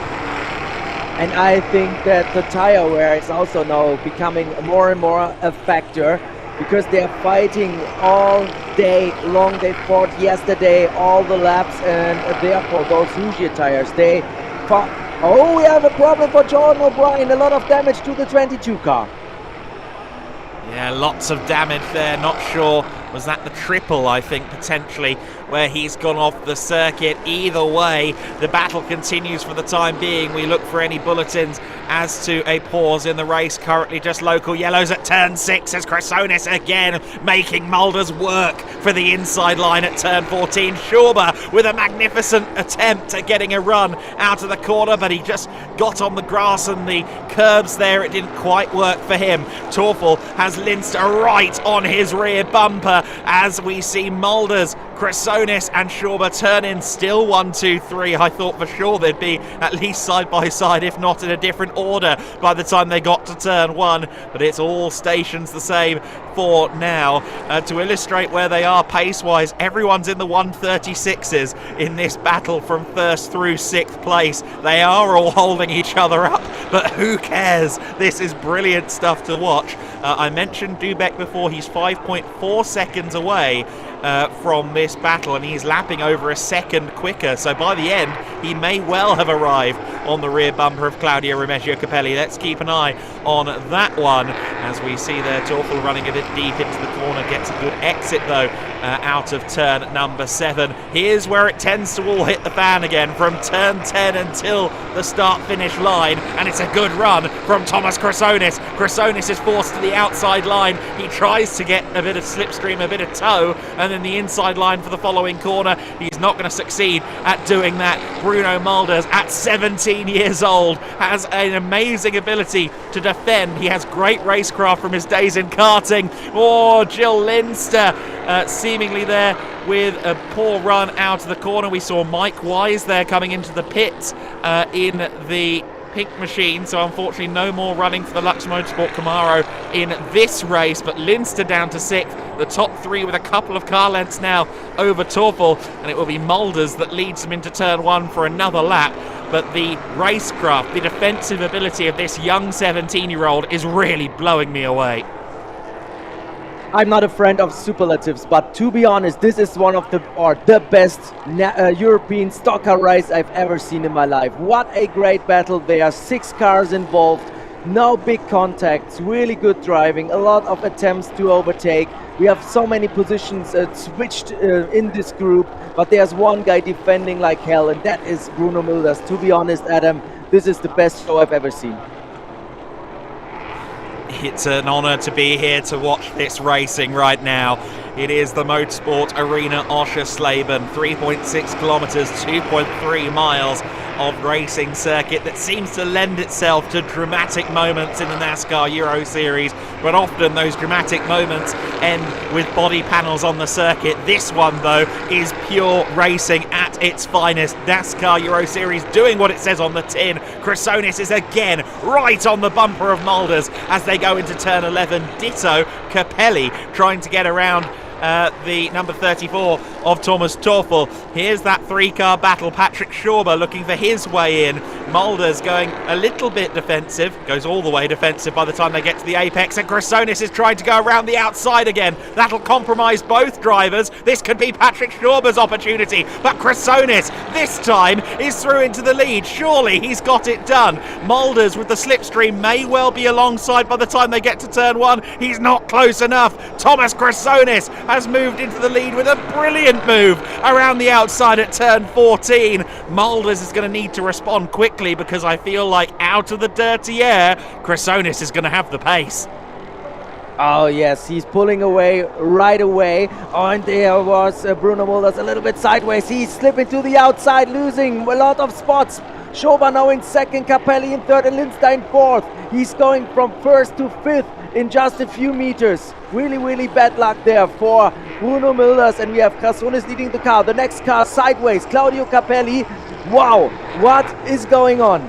And I think that the tire wear is also now becoming more and more a factor, because they're fighting all day long. They fought yesterday all the laps, and therefore those Hoosier tires, they fought. Oh, we have a problem for Jordan O'Brien. A lot of damage to the 22 car. Yeah, lots of damage there. Not sure. Was that the triple, I think, potentially, where he's gone off the circuit? Either way, the battle continues for the time being. We look for any bulletins as to a pause in the race. Currently just local yellows at turn 6 as Crassones again making Mulders work for the inside line at turn 14. Schauber with a magnificent attempt at getting a run out of the corner, but he just got on the grass and the curbs there. It didn't quite work for him. Teufel has Linster right on his rear bumper as we see Mulders, Crassones and Schauber turn in still 1, 2, 3. I thought for sure they'd be at least side by side, if not in a different order by the time they got to turn 1, but it's all stations the same for now. To illustrate where they are pace-wise, everyone's in the 136s in this battle from 1st through 6th place. They are all holding each other up, but who cares? This is brilliant stuff to watch. I mentioned Dubeck before. He's 5.4 seconds away from this battle, and he's lapping over a second quicker, so by the end he may well have arrived on the rear bumper of Claudio Remeggio Capelli. Let's keep an eye on that one as we see there Teufel running a bit deep into the corner, gets a good exit though out of turn number 7. Here's where it tends to all hit the fan again from turn 10 until the start-finish line, and it's a good run from Thomas Crassones. Crassones is forced to the outside line. He tries to get a bit of slipstream, a bit of tow, and then the inside line for the following corner. He's not going to succeed at doing that. Bruno Mulders, at 17 years old, has an amazing ability to defend. He has great racecraft from his days in karting. Oh, Jill Linster seemingly there with a poor run out of the corner. We saw Mike Wise there coming into the pits in the pink machine, so unfortunately no more running for the Lux Motorsport Camaro in this race, but Linster down to 6th, the top 3 with a couple of car lengths now over Teufel, and it will be Mulders that leads them into turn 1 for another lap. But the racecraft, the defensive ability of this young 17-year-old is really blowing me away. I'm not a friend of superlatives, but to be honest, this is one of the best European stock car race I've ever seen in my life. What a great battle. There are 6 cars involved, no big contacts, really good driving, a lot of attempts to overtake. We have so many positions switched in this group, but there's one guy defending like hell, and that is Bruno Mulders. To be honest, Adam, this is the best show I've ever seen. It's an honour to be here to watch this racing right now. It is the Motorsport Arena Oschersleben, 3.6 kilometres, 2.3 miles of racing circuit that seems to lend itself to dramatic moments in the NASCAR Euro Series, but often those dramatic moments end with body panels on the circuit. This one, though, is pure racing at its finest. NASCAR Euro Series doing what it says on the tin. Chrysonis is again right on the bumper of Mulders as they go into turn 11. Ditto Capelli trying to get around the number 34 of Thomas Teufel. Here's that 3-car battle. Patrick Schauber looking for his way in. Mulders going a little bit defensive, goes all the way defensive by the time they get to the apex, and Chrysonis is trying to go around the outside again. That'll compromise both drivers. This could be Patrick Schauber's opportunity, but Chrysonis this time is through into the lead. Surely he's got it done. Mulders with the slipstream may well be alongside by the time they get to turn 1. He's not close enough. Thomas Chrysonis has moved into the lead with a brilliant move around the outside at turn 14. Mulders is going to need to respond quickly because I feel like out of the dirty air, Chrysonis is going to have the pace. Oh yes, he's pulling away right away. Oh, and there was Bruno Mulders a little bit sideways. He's slipping to the outside, losing a lot of spots. Schauber now in second, Capelli in third, and Lindster in fourth. He's going from first to fifth in just a few meters. Really bad luck there for Bruno Mulders, and we have Chrysonis leading the car. The next car sideways, Claudio Capelli. Wow, what is going on?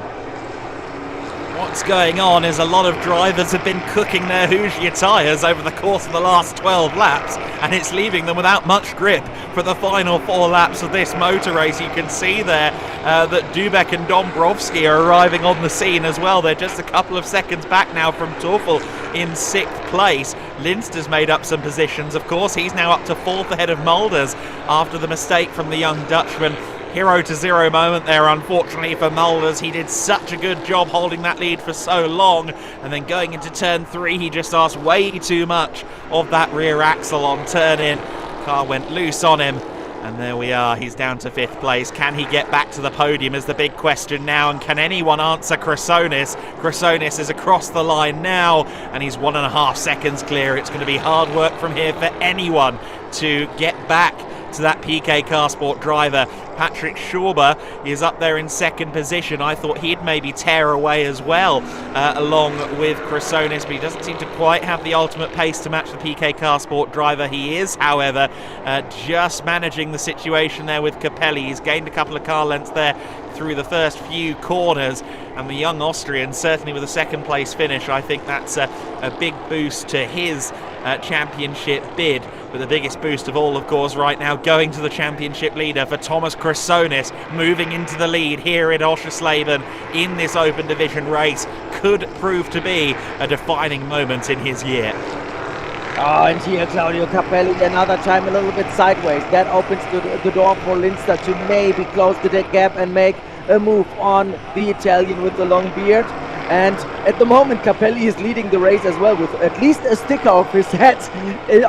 What's going on is a lot of drivers have been cooking their Hoosier tyres over the course of the last 12 laps, and it's leaving them without much grip for the final 4 laps of this motor race. You can see there that Dubek and Dombrovski are arriving on the scene as well. They're just a couple of seconds back now from Teufel in 6th place. Lindster's made up some positions, of course. He's now up to 4th ahead of Mulders after the mistake from the young Dutchman. Hero to zero moment there, unfortunately, for Mulders. He did such a good job holding that lead for so long, and then going into turn 3 he just asked way too much of that rear axle on turn in. Car went loose on him, and there we are. He's down to 5th place. Can he get back to the podium is the big question now, and can anyone answer Chrysonis? Chrysonis is across the line now, and he's 1.5 seconds clear. It's going to be hard work from here for anyone to get back to that PK Car Sport driver. Patrick Schauber is up there in 2nd position. I thought he'd maybe tear away as well along with Chrysonis, but he doesn't seem to quite have the ultimate pace to match the PK Car Sport driver. He is, however, just managing the situation there with Capelli. He's gained a couple of car lengths there through the first few corners, and the young Austrian, certainly with a 2nd place finish, I think that's a big boost to his championship bid. But the biggest boost of all, of course, right now going to the championship leader for Thomas Chrysonis, moving into the lead here at Oschersleben in this open division race, could prove to be a defining moment in his year. Oh, and here Claudio Capelli another time a little bit sideways. That opens the door for Lindster to maybe close the gap and make a move on the Italian with the long beard. And at the moment Capelli is leading the race as well, with at least a sticker of his head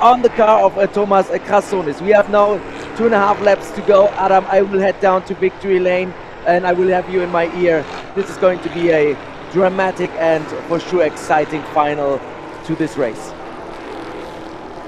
on the car of Thomas Chrysonis. We have now 2.5 laps to go. Adam, I will head down to victory lane and I will have you in my ear. This is going to be a dramatic and for sure exciting final to this race.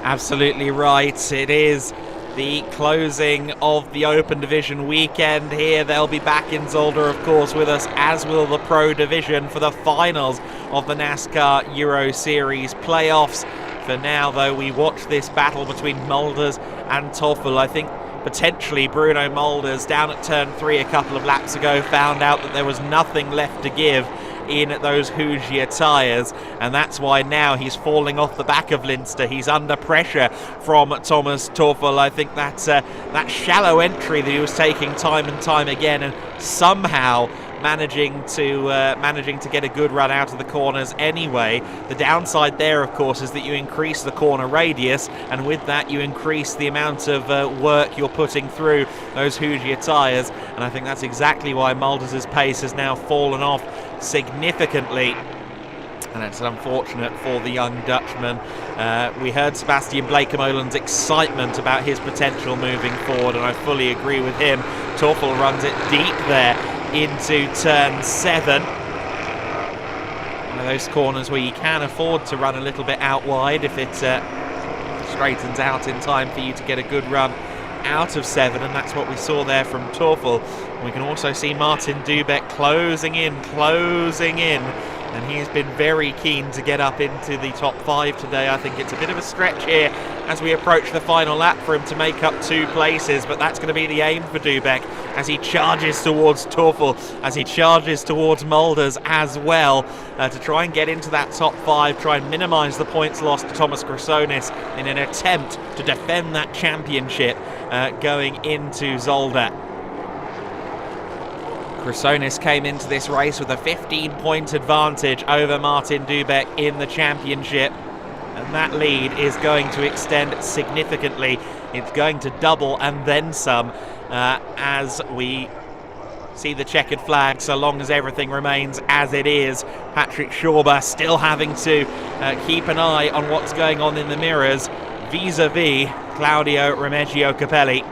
Absolutely right. It is the closing of the Open Division weekend here. They'll be back in Zolder, of course, with us, as will the Pro Division for the finals of the NASCAR Euro Series playoffs. For now, though, we watch this battle between Mulders and Teufel. I think potentially Bruno Mulders, down at turn 3 a couple of laps ago, found out that there was nothing left to give in those Hoosier tyres, and that's why now he's falling off the back of Lindster. He's under pressure from Thomas Teufel. I think that's that shallow entry that he was taking time and time again, and somehow managing to get a good run out of the corners anyway. The downside there, of course, is that you increase the corner radius, and with that you increase the amount of work you're putting through those Hoosier tyres, and I think that's exactly why Mulders' pace has now fallen off significantly, and it's unfortunate for the young Dutchman. We heard Sebastian Blekemolen's excitement about his potential moving forward, and I fully agree with him. Teufel runs it deep there into turn 7. One of those corners where you can afford to run a little bit out wide if it straightens out in time for you to get a good run out of 7, and that's what we saw there from Teufel. We can also see Martin Dubek closing in and he's been very keen to get up into the top 5 today. I think it's a bit of a stretch here as we approach the final lap for him to make up 2 places, but that's going to be the aim for Dubek as he charges towards Teufel, as he charges towards Mulders as well, to try and get into that top 5, try and minimise the points lost to Thomas Chrysonis in an attempt to defend that championship going into Zolder. Chrysonis came into this race with a 15-point advantage over Martin Dubek in the championship, and that lead is going to extend significantly. It's going to double and then some as we see the checkered flag, so long as everything remains as it is. Patrick Schauber still having to keep an eye on what's going on in the mirrors vis-a-vis Claudio Remeggio Capelli.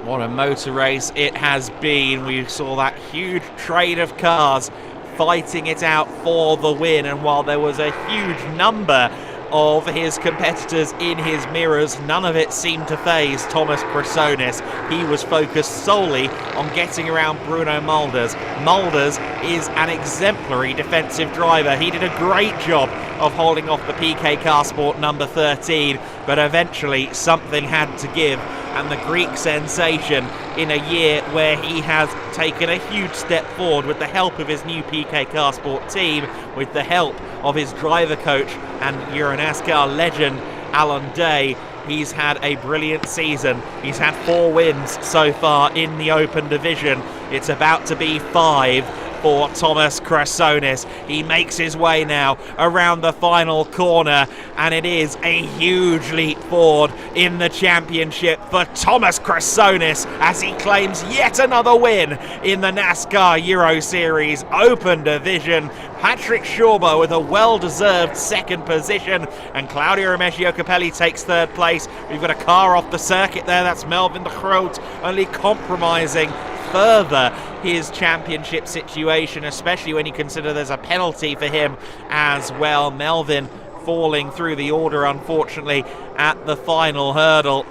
What a motor race it has been. We saw that huge train of cars fighting it out for the win, and while there was a huge number of his competitors in his mirrors, none of it seemed to faze Thomas Chrysonis. He was focused solely on getting around Bruno Mulders. Mulders is an exemplary defensive driver. He did a great job of holding off the PK Car Sport number 13, but eventually something had to give, and the Greek sensation, in a year where he has taken a huge step forward with the help of his new PK Car Sport team, with the help of his driver coach and NASCAR legend Alan Day, he's had a brilliant season. He's had 4 wins so far in the Open Division. It's about to be 5 for Thomas Chrysonis. He makes his way now around the final corner, and it is a huge leap forward in the championship for Thomas Chrysonis as he claims yet another win in the NASCAR Euro Series Open Division. Patrick Schauber with a well-deserved 2nd position, and Claudio Remeggio Capelli takes 3rd place. We've got a car off the circuit there. That's Melvin de Groot, only compromising further his championship situation, especially when you consider there's a penalty for him as well. Melvin falling through the order, unfortunately, at the final hurdle.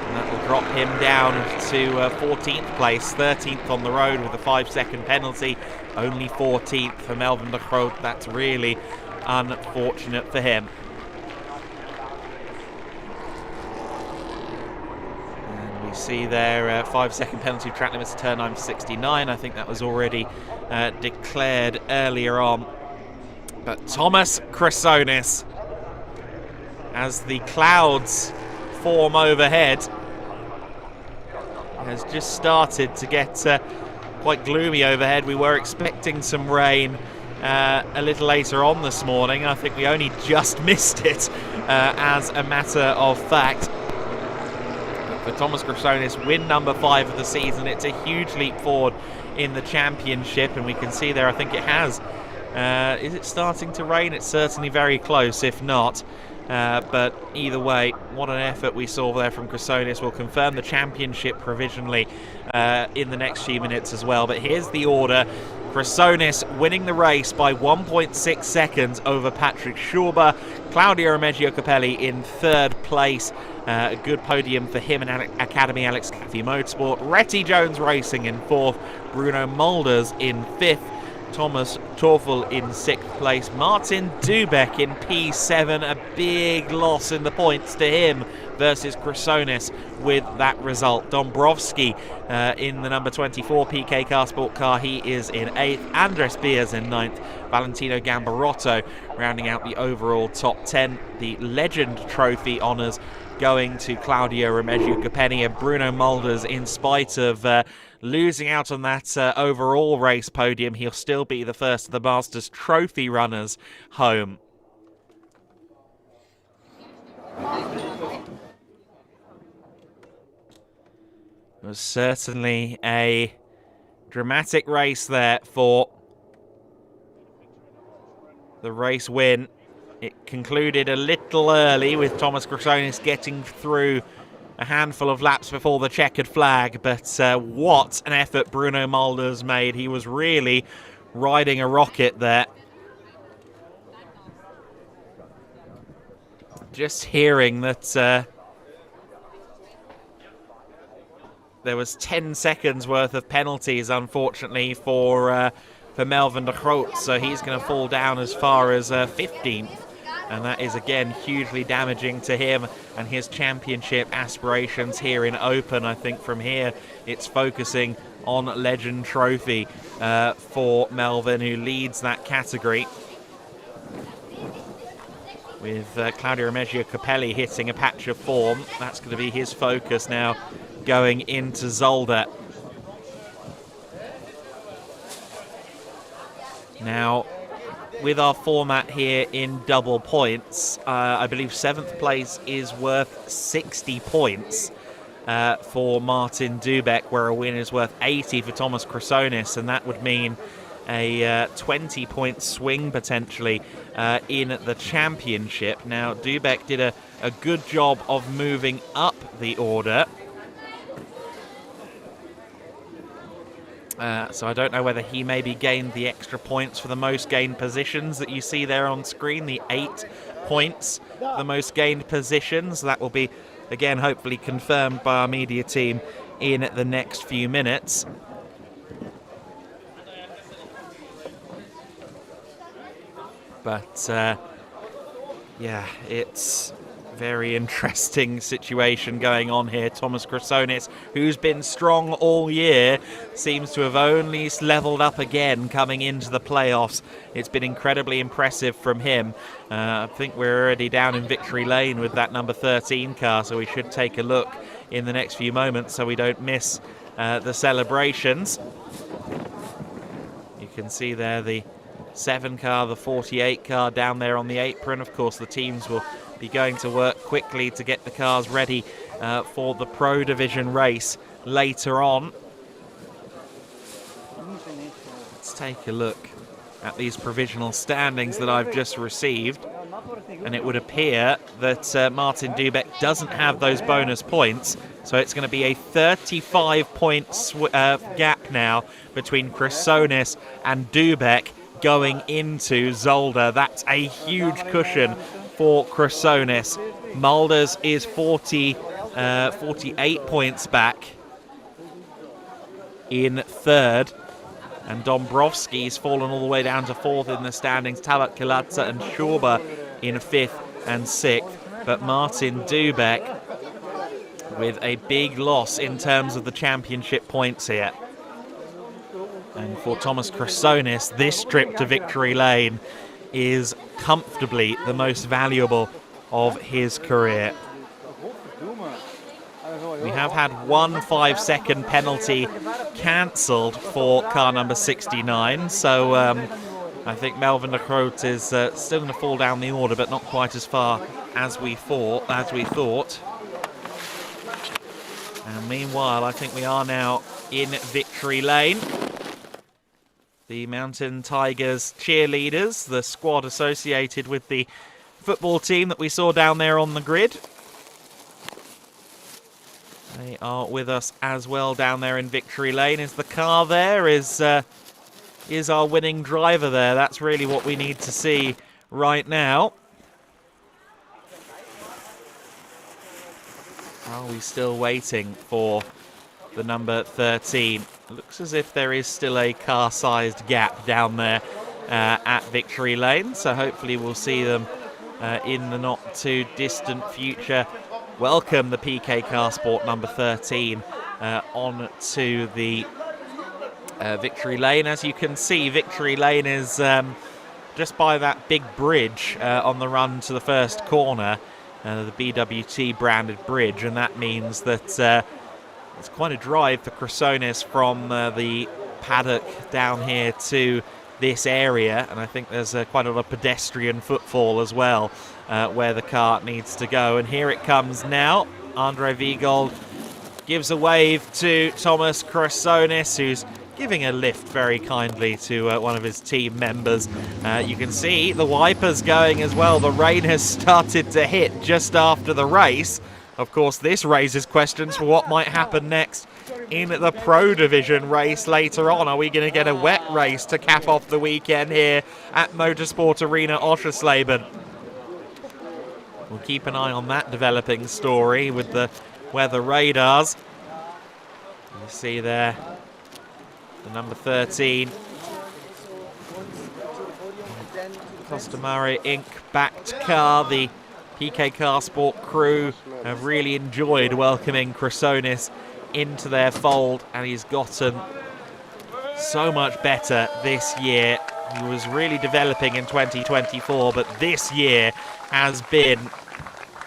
And that will drop him down to 14th place, 13th on the road with a 5-second penalty. Only 14th for Melvin de Groot. That's really unfortunate for him. We see there 5-second penalty, track limits to turn 9 to 69. I think that was already declared earlier on. But Thomas Chrysonis, as the clouds form overhead, has just started to get quite gloomy overhead. We were expecting some rain a little later on this morning. I think we only just missed it as a matter of fact. For Thomas Chrysonis, win number 5 of the season. It's a huge leap forward in the championship, and we can see there, I think it has. Is it starting to rain? It's certainly very close, if not. But either way, what an effort we saw there from Chrysonis. We'll confirm the championship provisionally in the next few minutes as well. But here's the order. Chrysonis winning the race by 1.6 seconds over Patrick Schauber. Claudio Remeggio Capelli in 3rd place. A good podium for him and Academy Alex Caffey Motorsport. Retty Jones Racing in 4th. Bruno Mulders in 5th. Thomas Teufel in 6th place. Martin Dubek in P7. A big loss in the points to him versus Chrysonis with that result. Dombrowski in the number 24 PK Car Sport car, he is in 8th. Andres Beers in 9th. Valentino Gambarotto rounding out the overall top 10. The Legend Trophy honours going to Claudio Remeggio Capelli, and Bruno Mulders, in spite of losing out on that overall race podium, he'll still be the first of the Masters Trophy runners home. It was certainly a dramatic race there for the race win. It concluded a little early with Thomas Chrysonis getting through a handful of laps before the checkered flag, but what an effort Bruno Mulders made. He was really riding a rocket there. Just hearing that there was 10 seconds worth of penalties, unfortunately, for Melvin de Groot, so he's going to fall down as far as 15th, and that is again hugely damaging to him and his championship aspirations here in Open. I think from here it's focusing on Legend Trophy for Melvin, who leads that category, with Claudio Remeggio Capelli hitting a patch of form. That's going to be his focus now going into Zolder. Now, with our format here in double points, I believe 7th place is worth 60 points for Martin Dubeck, where a win is worth 80 for Thomas Chrysonis, and that would mean a 20-point swing potentially in the championship. Now, Dubeck did a good job of moving up the order. So I don't know whether he maybe gained the extra points for the most gained positions that you see there on screen, the 8 points, the most gained positions. That will be, again, hopefully confirmed by our media team in the next few minutes. But, yeah, it's very interesting situation going on here. Thomas Chrysonis, who's been strong all year, seems to have only leveled up again coming into the playoffs. It's been incredibly impressive from him. I think we're already down in victory lane with that number 13 car, so we should take a look in the next few moments so we don't miss the celebrations. You can see there the 7 car, the 48 car down there on the apron. Of course, the teams will be going to work quickly to get the cars ready for the Pro Division race later on. Let's take a look at these provisional standings that I've just received, and it would appear that Martin Dubeck doesn't have those bonus points, so it's going to be a 35-point gap now between Chrysonis and Dubeck going into Zolder. That's a huge cushion for Chrysonis. Mulders is 48 points back in 3rd, and Dombrovski's fallen all the way down to 4th in the standings. Talat Kilatsa and Schauber in 5th and 6th, but Martin Dubeck with a big loss in terms of the championship points here. And for Thomas Chrysonis, this trip to victory lane is comfortably the most valuable of his career. We have had one 5-second penalty cancelled for car number 69, so I think Melvin de Groot is still going to fall down the order, but not quite as far as we thought. And meanwhile, I think we are now in victory lane. The Mountain Tigers cheerleaders, the squad associated with the football team that we saw down there on the grid. They are with us as well down there in victory lane. Is the car there? Is our winning driver there? That's really what we need to see right now. Are we still waiting for the number 13? It looks as if there is still a car-sized gap down there at victory lane, so hopefully we'll see them in the not-too-distant future. Welcome the PK Car Sport number 13 on to the victory lane. As you can see, victory lane is just by that big bridge on the run to the first corner, the BWT branded bridge, and that means that it's quite a drive for Chrysonis from the paddock down here to this area, and I think there's quite a lot of pedestrian footfall as well where the car needs to go. And here it comes now. Andre Viegold gives a wave to Thomas Chrysonis, who's giving a lift very kindly to one of his team members. You can see the wipers going as well. The rain has started to hit just after the race. Of course, this raises questions for what might happen next in the Pro Division race later on. Are we going to get a wet race to cap off the weekend here at Motorsport Arena Oschersleben? We'll keep an eye on that developing story with the weather radars. see there the number 13. Costamare Inc. backed car. The PK Car Sport crew have really enjoyed welcoming Chrysonis into their fold, and he's gotten so much better this year. He was really developing in 2024, but this year has been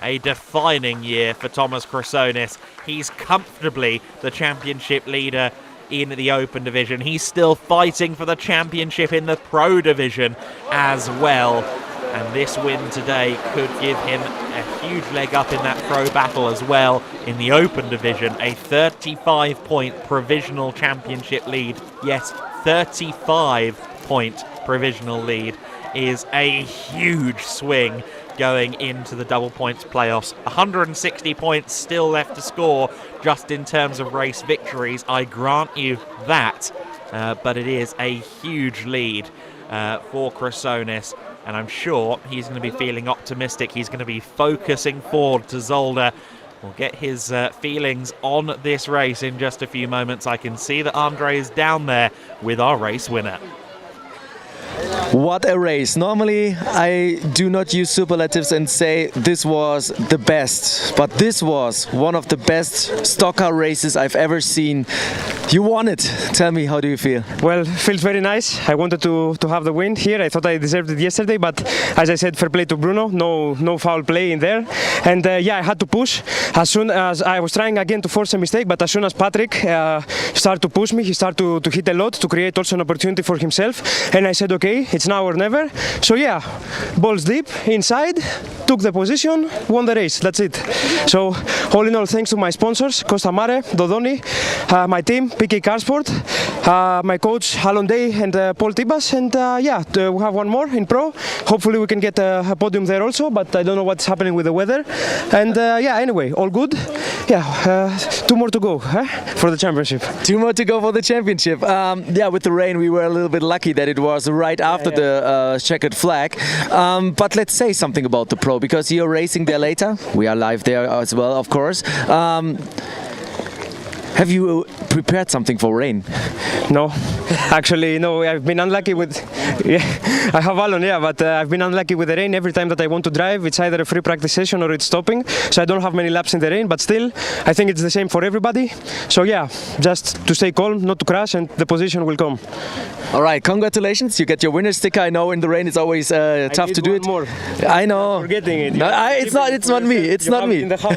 a defining year for Thomas Chrysonis. He's comfortably the championship leader in the Open Division. He's still fighting for the championship in the Pro Division as well. And this win today could give him a huge leg up in that Pro battle as well in the Open Division. A 35-point provisional championship lead. Yes, 35-point provisional lead is a huge swing going into the double points playoffs. 160 points still left to score just in terms of race victories, I grant you that, but it is a huge lead for Chrysonis, and I'm sure he's going to be feeling optimistic. He's going to be focusing forward to Zolder. We'll get his feelings on this race in just a few moments. I can see that Andre is down there with our race winner. What a race. Normally I do not use superlatives and say this was the best, but this was one of the best stock car races I've ever seen. You won it. Tell me, how do you feel? Well, feels very nice. I wanted to have the win here. I thought I deserved it yesterday, but as I said, fair play to Bruno. No foul play in there. And yeah, I had to push. As soon as I was trying again to force a mistake, but as soon as Patrick started to push me, he started to hit a lot to create also an opportunity for himself. And I said, okay, it's now or never. So yeah, balls deep, inside, took the position, won the race. That's it. So all in all, thanks to my sponsors, Costamare, Dodoni, my team, PK Car Sport, my coach Alon Day and Paul Tibas, and yeah, we have one more in Pro. Hopefully we can get a podium there also, but I don't know what's happening with the weather. And yeah, anyway, all good. Yeah, 2 more to go for the championship. 2 more to go for the championship. Yeah, with the rain we were a little bit lucky that it was right after the checkered flag. But let's say something about the Pro, because you're racing there later. We are live there as well, of course. Have you prepared something for rain? No, actually no. I've been unlucky with. Yeah, I have Alon, yeah, but I've been unlucky with the rain. Every time that I want to drive, it's either a free practice session or it's stopping. So I don't have many laps in the rain. But still, I think it's the same for everybody. So yeah, just to stay calm, not to crash, and the position will come. All right, congratulations! You get your winner's sticker. I know in the rain it's always tough to do it. More. I know. I'm forgetting it. No, it's not me. It's not me. In the house,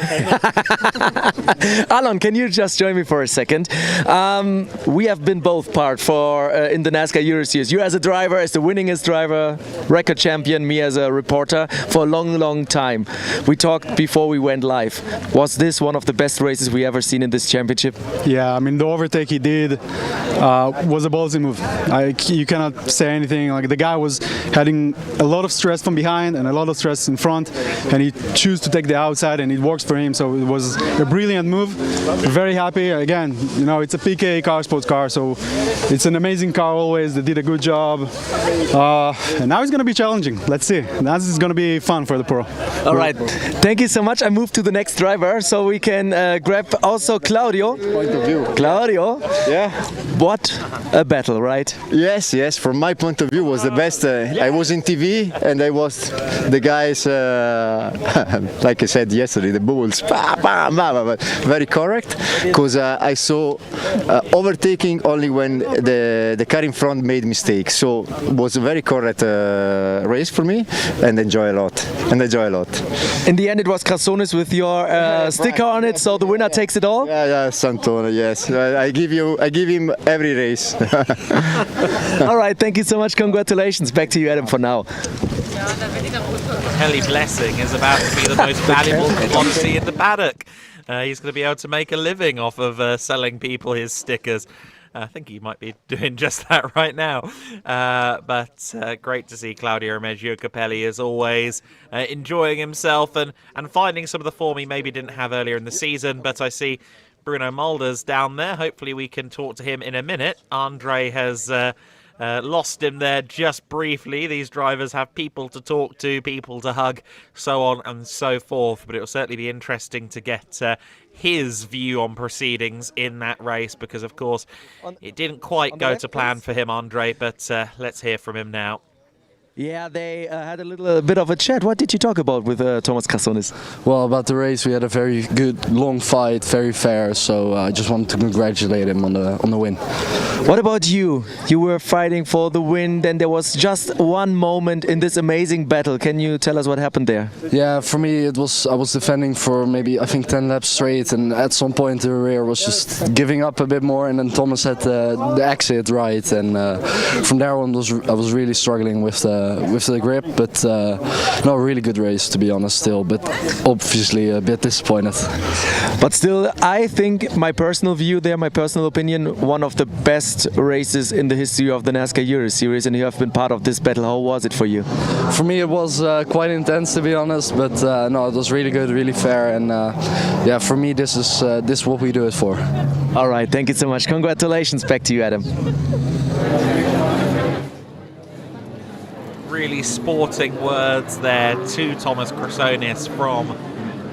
Alon, can you just join me for a second? We have been both part for in the NASCAR Euro Series. You as a driver, as the winningest driver, record champion, me as a reporter for a long time. We talked before we went live. Was this one of the best races we ever seen in this championship? Yeah, I mean the overtake he did was a ballsy move. You cannot say anything. Like the guy was having a lot of stress from behind and a lot of stress in front, and he chose to take the outside, and it works for him. So it was a brilliant move. We're very happy. Again, you know, it's a PK car, sports car, so it's an amazing car always. They did a good job, and now it's going to be challenging. Let's see. Now this is going to be fun for the Pro. All right, thank you so much. I move to the next driver, so we can grab also Claudio. Point of view. Claudio. Yeah. What a battle, right? Yes. From my point of view, was the best. I was in TV and I was the guys, like I said yesterday, the bulls, very correct, because I saw overtaking only when the car in front made mistakes. So it was a very correct race for me, and enjoy a lot. In the end, it was Chrysonis with your sticker on it, so the winner takes it all. Yeah, Santona. Yes, I give him every race. All right, thank you so much. Congratulations. Back to you, Adam, for now. Kelly Blessing is about to be the most valuable commodity in the paddock. He's going to be able to make a living off of selling people his stickers. I think he might be doing just that right now. But great to see Claudio Remeggio Capelli, as always, enjoying himself and finding some of the form he maybe didn't have earlier in the season. But I see Bruno Mulder's down there. Hopefully we can talk to him in a minute. Andre has Lost him there just briefly. These drivers have people to talk to, people to hug, so on and so forth. But it will certainly be interesting to get his view on proceedings in that race, because, of course, it didn't quite go to plan for him, Andre, but let's hear from him now. Yeah, they had a little bit of a chat. What did you talk about with Thomas Krassonis? Well, about the race, we had a very good, long fight, very fair. So I just wanted to congratulate him on the win. What about you? You were fighting for the win. Then there was just one moment in this amazing battle. Can you tell us what happened there? Yeah, for me, I was defending for maybe, I think, 10 laps straight, and at some point the rear was just giving up a bit more, and then Thomas had the exit right, and from there on I was really struggling with the grip, but no, really good race, to be honest, still, but obviously a bit disappointed. But still, I think, my personal view there, my personal opinion, one of the best races in the history of the NASCAR Euro Series, and you have been part of this battle. How was it for you? For me, it was quite intense, to be honest, but no, it was really good, really fair, and yeah, for me, this is what we do it for. All right, thank you so much. Congratulations. Back to you, Adam. Really sporting words there to Thomas Krassonis from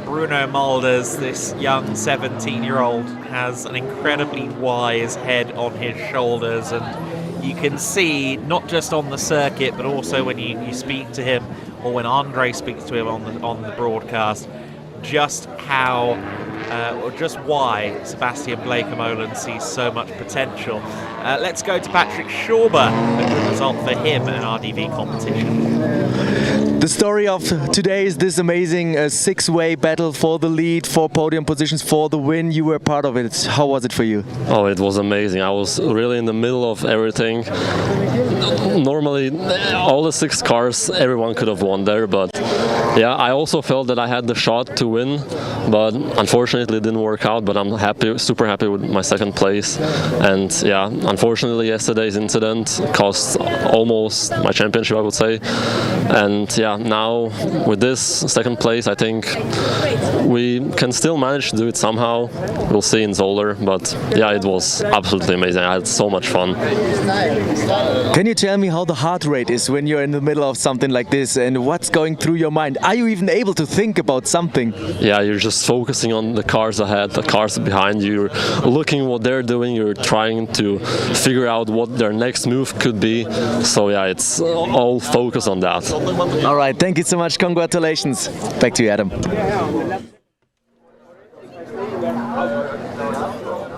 Bruno Mulders. This young 17-year-old has an incredibly wise head on his shoulders, and you can see, not just on the circuit, but also when you speak to him, or when Andre speaks to him on the broadcast, just how or just why Sebastian Bleekemolen sees so much potential. Let's go to Patrick Schauber, a good result for him in an RDV competition. The story of today is this amazing six-way battle for the lead, for podium positions, for the win. You were part of it. How was it for you? Oh, it was amazing. I was really in the middle of everything. Normally, all the 6 cars, everyone could have won there, but yeah, I also felt that I had the shot to win, but unfortunately it didn't work out. But I'm happy, super happy with my second place. And yeah, unfortunately yesterday's incident cost almost my championship, I would say. And yeah, now with this second place, I think we can still manage to do it somehow. We'll see in Zolder, but yeah, it was absolutely amazing. I had so much fun. Can you tell me how the heart rate is when you're in the middle of something like this, and what's going through your mind? Are you even able to think about something? Yeah, you're just focusing on the cars ahead, the cars behind you. You're looking what they're doing. You're trying to figure out what their next move could be. So yeah, it's all focus on that. All right, thank you so much. Congratulations. Back to you, Adam.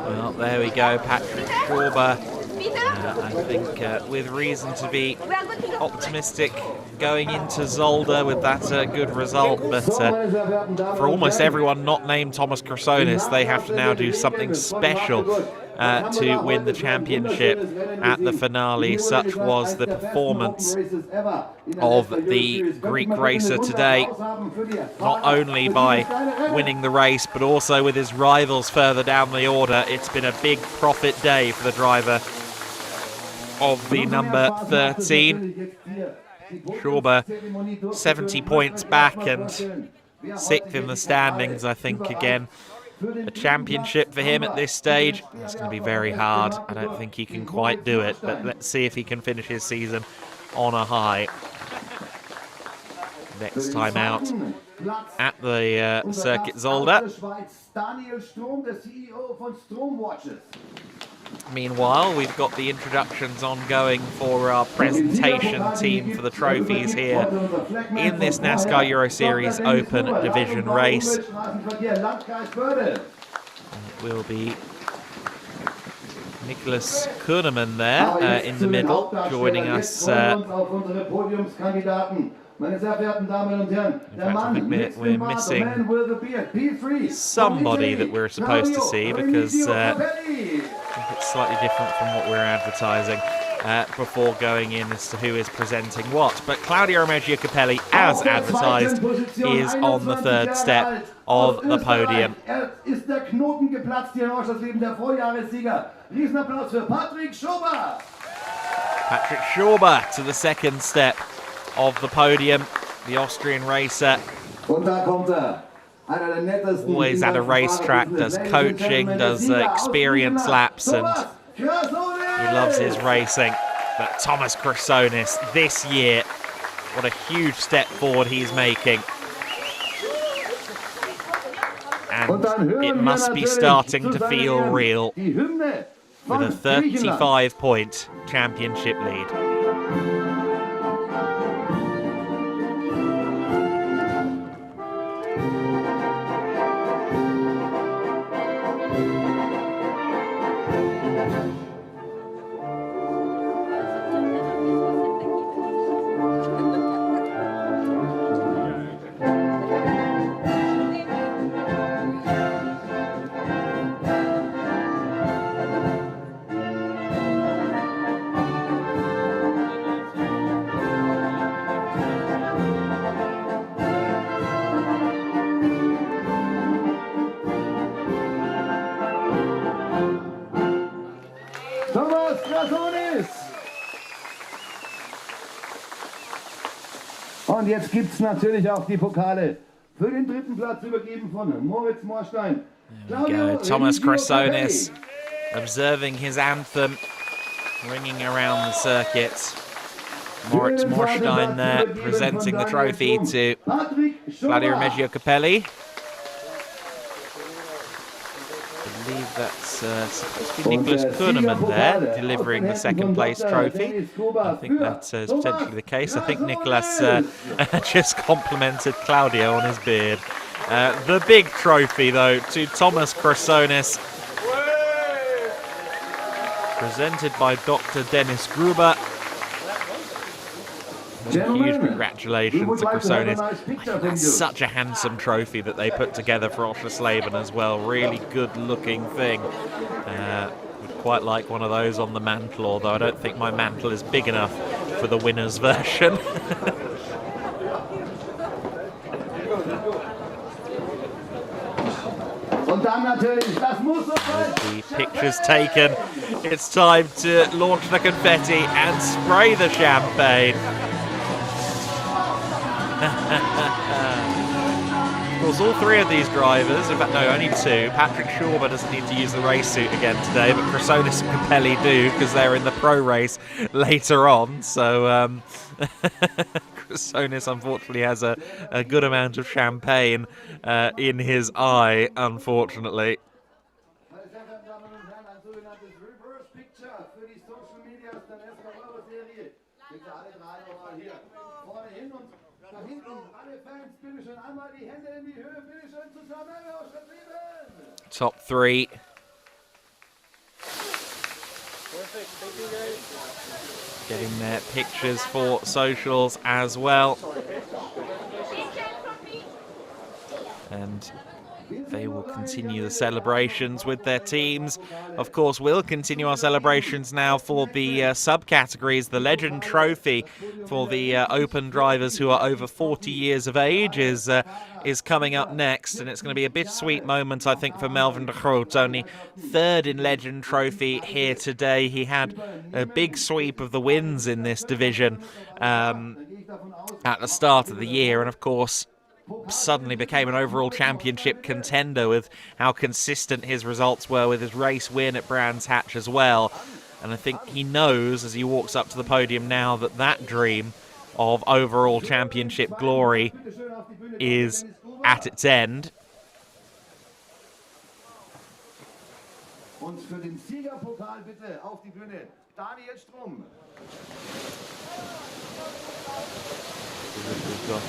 Well, there we go, Patrick Schauber. I think with reason to be optimistic going into Zolder with that good result, but for almost everyone not named Thomas Krassonis, they have to now do something special to win the championship at the finale. Such was the performance of the Greek racer today, not only by winning the race, but also with his rivals further down the order. It's been a big profit day for the driver of the number 13. Schauber 70 points back and 6th in the standings, I think. Again, a championship for him at this stage, it's going to be very hard. I don't think he can quite do it, but let's see if he can finish his season on a high. Next time out at the Circuit Zolder. Meanwhile, we've got the introductions ongoing for our presentation team for the trophies here in this NASCAR Euro Series Open Division race. It will be Nicholas Kuhneman there in the middle, joining us. In fact, I think we're missing somebody that we're supposed to see, because I think it's slightly different from what we're advertising before going in as to who is presenting what. But Claudio Reggio Capelli, as advertised, is on the 3rd step of the podium. Patrick Schauber to the 2nd step of the podium. The Austrian racer, always at a racetrack, does coaching, does experience laps, and he loves his racing. But Thomas Chrysonis this year, what a huge step forward he's making. And it must be starting to feel real with a 35-point championship lead. Und jetzt gibt es natürlich auch die Pokale für den dritten Platz übergeben von Moritz Morstein. Thomas Chrysonis observing his anthem, ringing around the circuit. Moritz Morstein there presenting the trophy to Claudio Remeggio Capelli. I believe that's supposed to be Nicholas Kuhneman there, delivering the second place trophy. I think that is potentially the case. I think Nicholas just complimented Claudio on his beard. The big trophy, though, to Thomas Chrysonis, presented by Dr. Dennis Gruber. Huge congratulations to Chrysonis. I think that's such a handsome trophy that they put together for Oschersleben as well. Really good looking thing. Would quite like one of those on the mantle, although I don't think my mantle is big enough for the winner's version. The picture's taken. It's time to launch the confetti and spray the champagne. Of course, all three of these drivers, in fact, no, only two. Patrick Schauber doesn't need to use the race suit again today, but Chrysonis and Capelli do, because they're in the pro race later on. So Chrysonis, unfortunately, has a good amount of champagne in his eye, unfortunately. Top three. Getting their pictures for socials as well. And they will continue the celebrations with their teams. Of course, we'll continue our celebrations now for the subcategories. The Legend Trophy for the open drivers who are over 40 years of age is coming up next, and it's going to be a bittersweet moment, I think, for Melvin de Groot. Only third in Legend Trophy here today. He had a big sweep of the wins in this division at the start of the year, and of course suddenly became an overall championship contender with how consistent his results were with his race win at Brands Hatch as well. And I think he knows as he walks up to the podium now that that dream of overall championship glory is at its end. We've got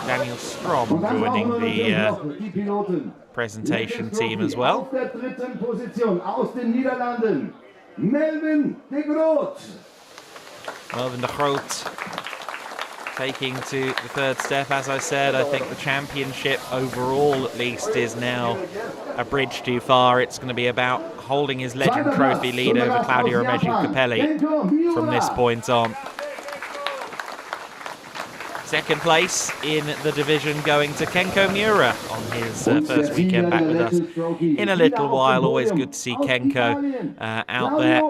Daniel Strom joining the presentation team as well. Melvin de Groot taking to the third step. As I said, I think the championship overall at least is now a bridge too far. It's going to be about holding his Legend Trophy lead over Claudio Remeggio Capelli from this point on. Second place in the division going to Kenko Miura on his first weekend back with us in a little while. Always good to see Kenko out there.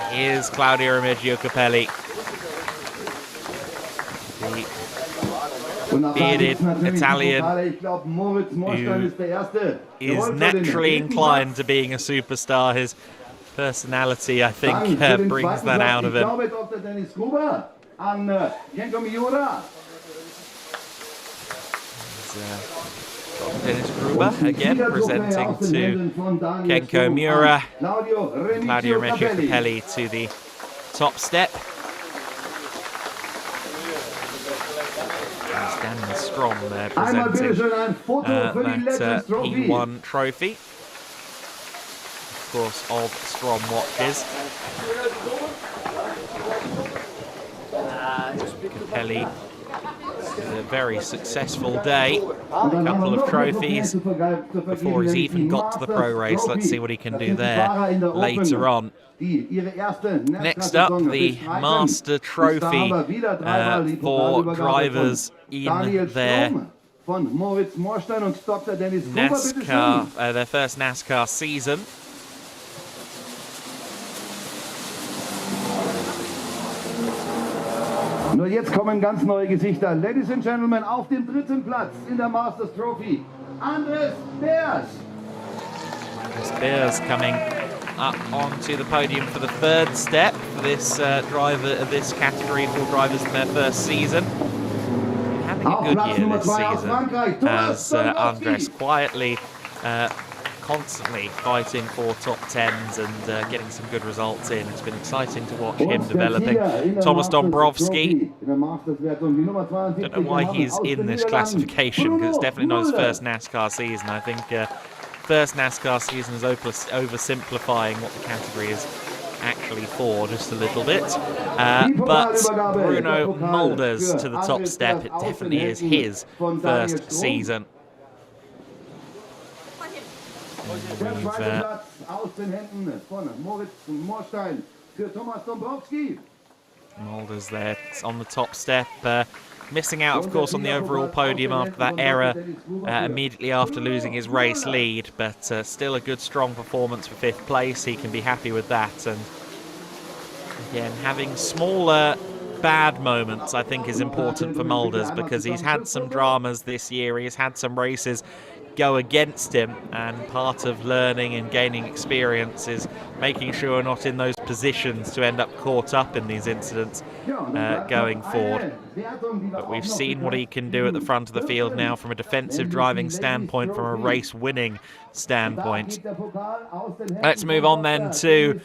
Here's Claudio Remeggio Capelli, the bearded Italian who is naturally inclined to being a superstar. His personality, I think, brings that out of him. Dennis Gruber again presenting to Kenko Miura, Claudio Capelli to the top step. There's Daniel Strom there presenting that P1 trophy, of course, of Strom watches. Capelli, a very successful day, a couple of trophies before he's even got to the pro race. Let's see what he can do there later on. Next up, the Master Trophy for drivers in their NASCAR, their first NASCAR season. Nur jetzt kommen ganz neue Gesichter. Ladies and Gentlemen, auf dem 3. Platz in der Masters Trophy, Andres Beers. Andres Beers coming up onto the podium for the 3rd step for this this category for drivers in their first season. Having a good year this season as Andres quietly constantly fighting for top 10s and getting some good results in. It's been exciting to watch him developing. Thomas Dombrowski, don't know why he's in this classification, because it's definitely not his first NASCAR season. I think first NASCAR season is oversimplifying what the category is actually for just a little bit. But Bruno Mulders to the top step, it definitely is his first season. Mulders there on the top step, missing out, of course, on the overall podium after that error immediately after losing his race lead, but still a good, strong performance for 5th place. He can be happy with that, and again, having smaller bad moments, I think, is important for Mulders, because he's had some dramas this year. He's had some races go against him, and part of learning and gaining experience is making sure we're not in those positions to end up caught up in these incidents going forward. But we've seen what he can do at the front of the field now from a defensive driving standpoint, from a race winning standpoint. Let's move on then to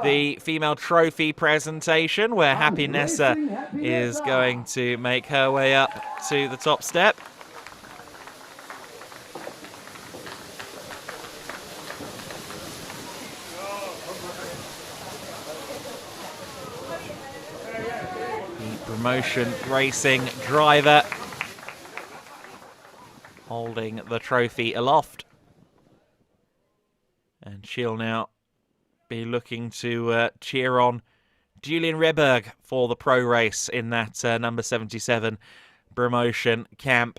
the female trophy presentation, where Happy Nessa is going to make her way up to the top step. Promotion racing driver holding the trophy aloft, and she'll now be looking to cheer on Julian Reberg for the pro race in that number 77 promotion camp.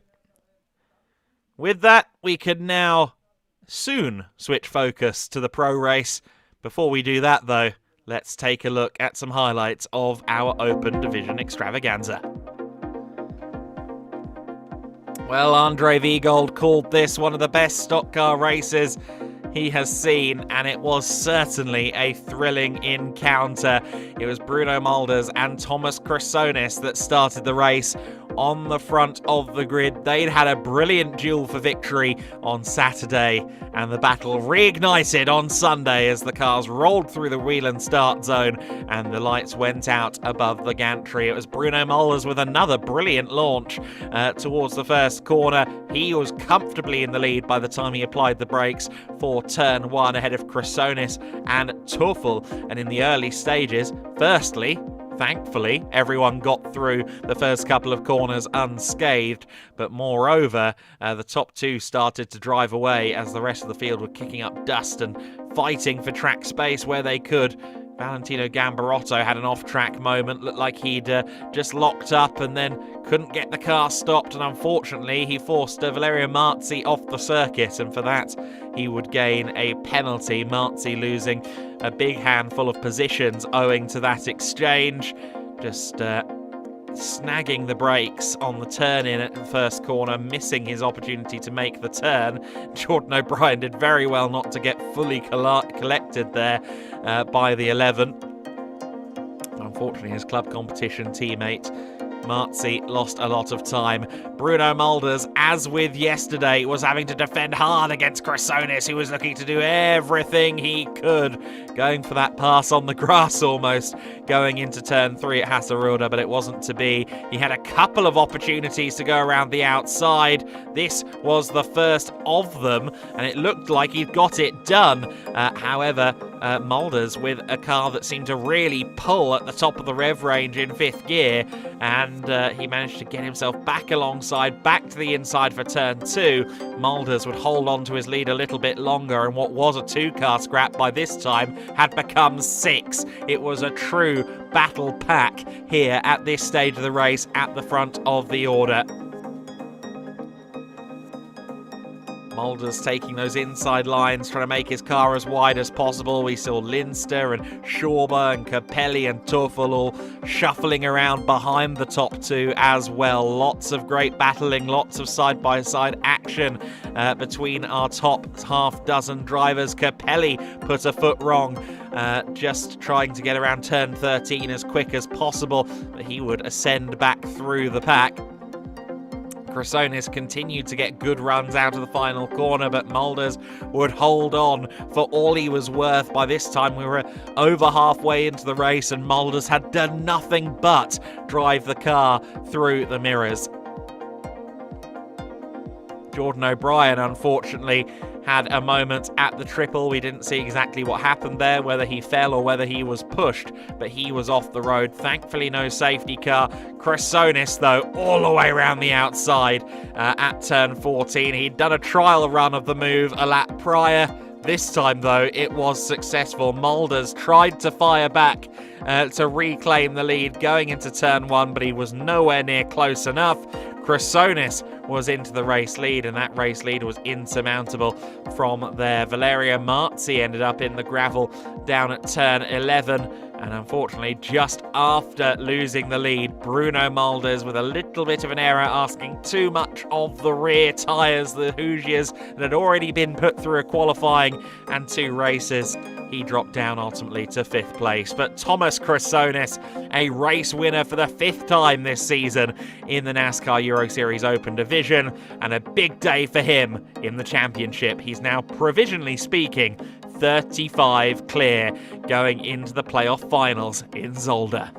With that, we can now soon switch focus to the pro race. Before we do that, though, let's take a look at some highlights of our Open Division extravaganza. Well, Andre Viegold called this one of the best stock car races he has seen, and it was certainly a thrilling encounter. It was Bruno Mulders and Thomas Chrysonis that started the race on the front of the grid. They'd had a brilliant duel for victory on Saturday, and the battle reignited on Sunday as the cars rolled through the wheel and start zone and the lights went out above the gantry. It was Bruno Mulders with another brilliant launch towards the first corner. He was comfortably in the lead by the time he applied the brakes for turn 1, ahead of Chrysonis and Tuffel. And in the early stages, firstly, thankfully, everyone got through the first couple of corners unscathed, but moreover, the top two started to drive away as the rest of the field were kicking up dust and fighting for track space where they could. Valentino Gambarotto had an off-track moment, looked like he'd just locked up and then couldn't get the car stopped, and unfortunately he forced Valerio Marzi off the circuit, and for that he would gain a penalty. Marzi losing a big handful of positions owing to that exchange. Just snagging the brakes on the turn in at the first corner, missing his opportunity to make the turn. Jordan O'Brien did very well not to get fully collected there by the 11. Unfortunately, his club competition teammate Marzi lost a lot of time. Bruno Mulders, as with yesterday, was having to defend hard against Chrysonis, who was looking to do everything he could, going for that pass on the grass almost, going into turn 3 at Hasseröder, but it wasn't to be. He had a couple of opportunities to go around the outside. This was the first of them, and it looked like he'd got it done. However, Mulders with a car that seemed to really pull at the top of the rev range in 5th gear, and he managed to get himself back alongside, back to the inside for turn 2. Mulders would hold on to his lead a little bit longer, and what was a 2-car scrap by this time had become 6. It was a true battle pack here at this stage of the race at the front of the order. Mulders taking those inside lines, trying to make his car as wide as possible. We saw Linster and Schauber and Capelli and Tuffel all shuffling around behind the top 2 as well. Lots of great battling, lots of side-by-side action between our top half dozen drivers. Capelli put a foot wrong, just trying to get around turn 13 as quick as possible, but he would ascend back through the pack. Chrysonis continued to get good runs out of the final corner, but Mulders would hold on for all he was worth. By this time, we were over halfway into the race, and Mulders had done nothing but drive the car through the mirrors. Jordan O'Brien, unfortunately, had a moment at the triple. We didn't see exactly what happened there, whether he fell or whether he was pushed, but he was off the road. Thankfully, no safety car. Chrysonis, though, all the way around the outside at turn 14. He'd done a trial run of the move a lap prior. This time, though, it was successful. Mulders tried to fire back to reclaim the lead going into turn 1, but he was nowhere near close enough. Chrysonis was into the race lead, and that race lead was insurmountable from there. Valerio Marzi ended up in the gravel down at turn 11, and unfortunately, just after losing the lead, Bruno Mulders with a little bit of an error, asking too much of the rear tyres, the Hoosiers, that had already been put through a qualifying and 2 races. He dropped down ultimately to 5th place. But Thomas Chrysonis, a race winner for the 5th time this season in the NASCAR Euro Series Open Division, and a big day for him in the championship. He's now, provisionally speaking, 35 clear going into the playoff finals in Zolder.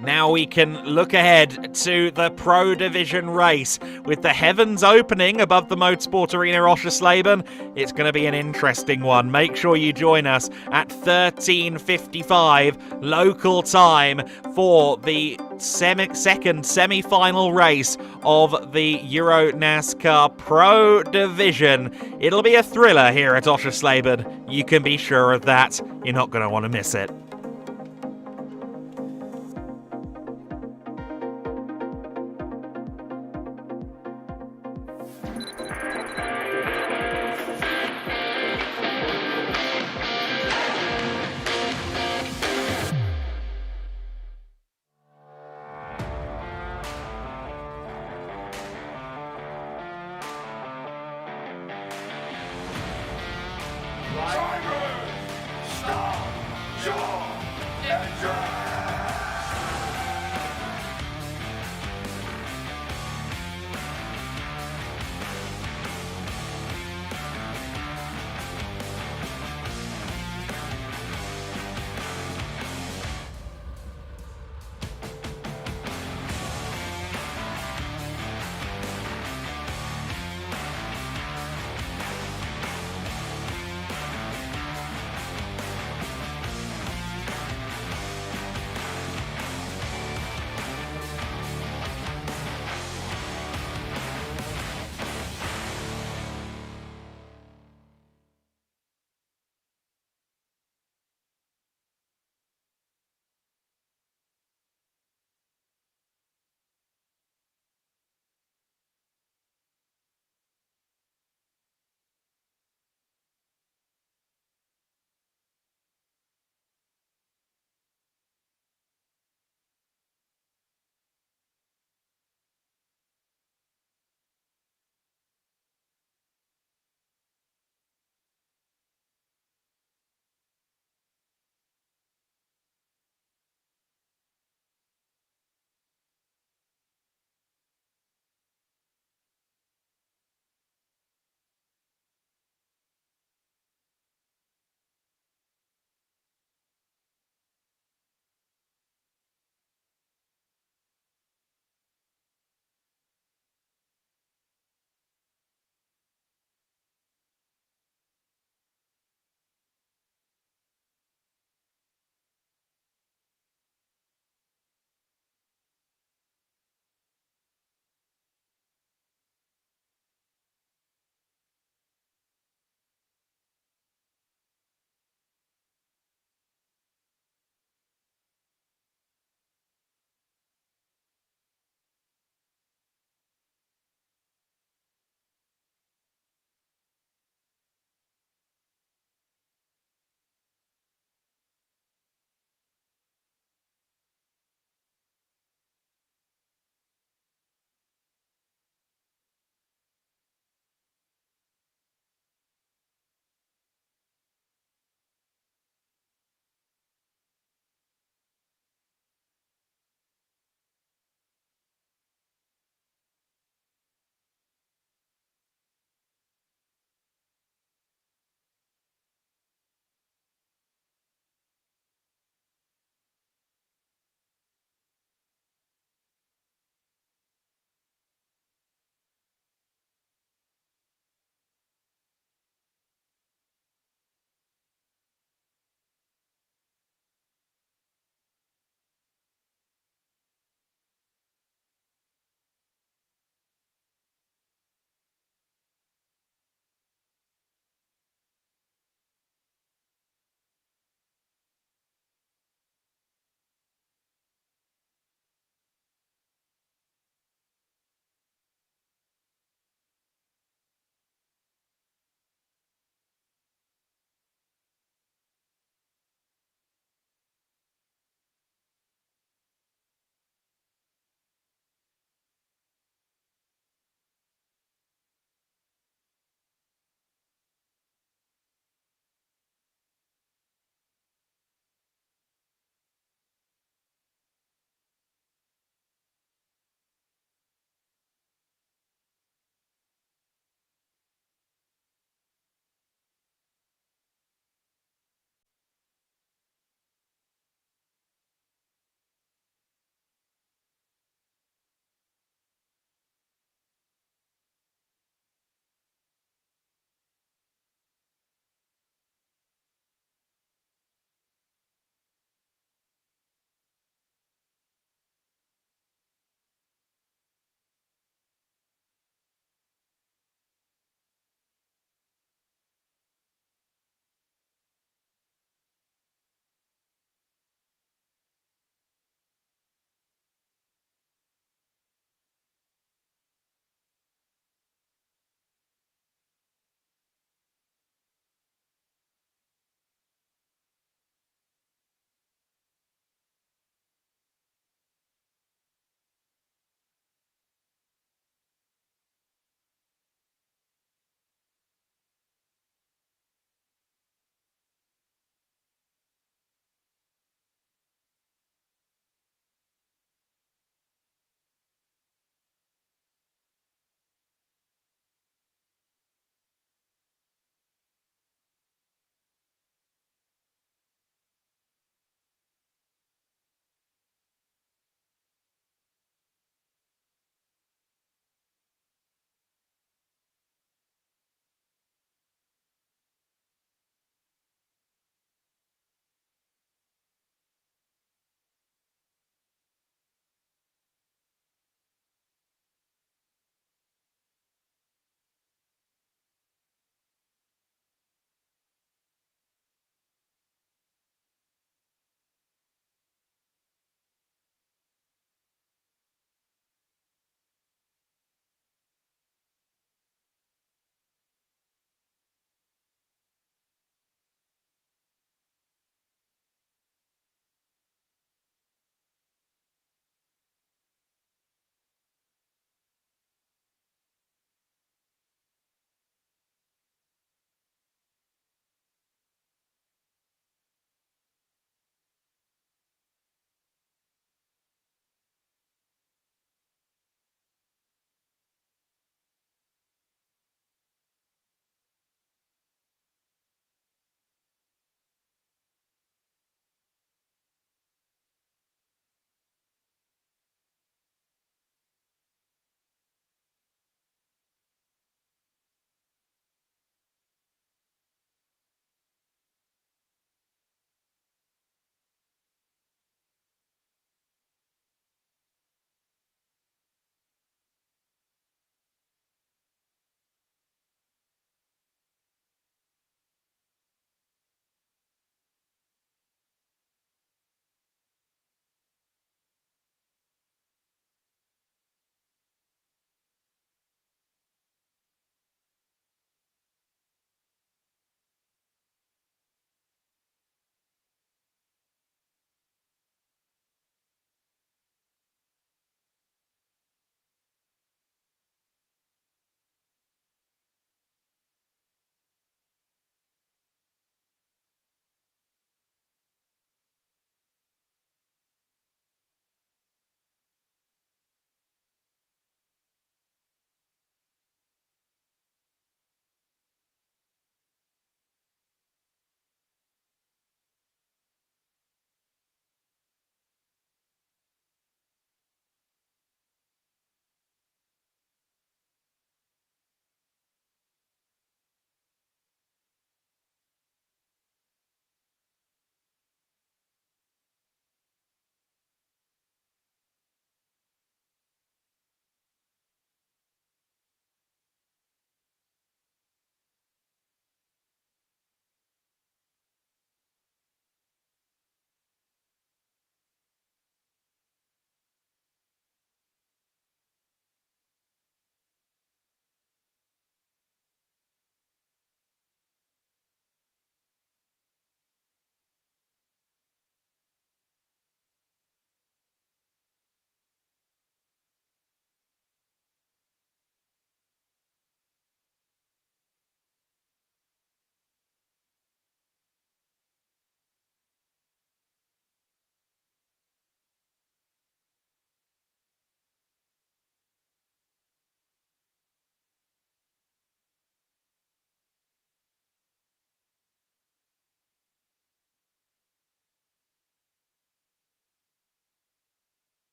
Now we can look ahead to the Pro Division race with the heavens opening above the Motorsport Arena Oschersleben. It's going to be an interesting one. Make sure you join us at 13:55 local time for the second semi-final race of the Euro NASCAR Pro Division. It'll be a thriller here at Oschersleben. You can be sure of that. You're not going to want to miss it. Drivers, stop your engine!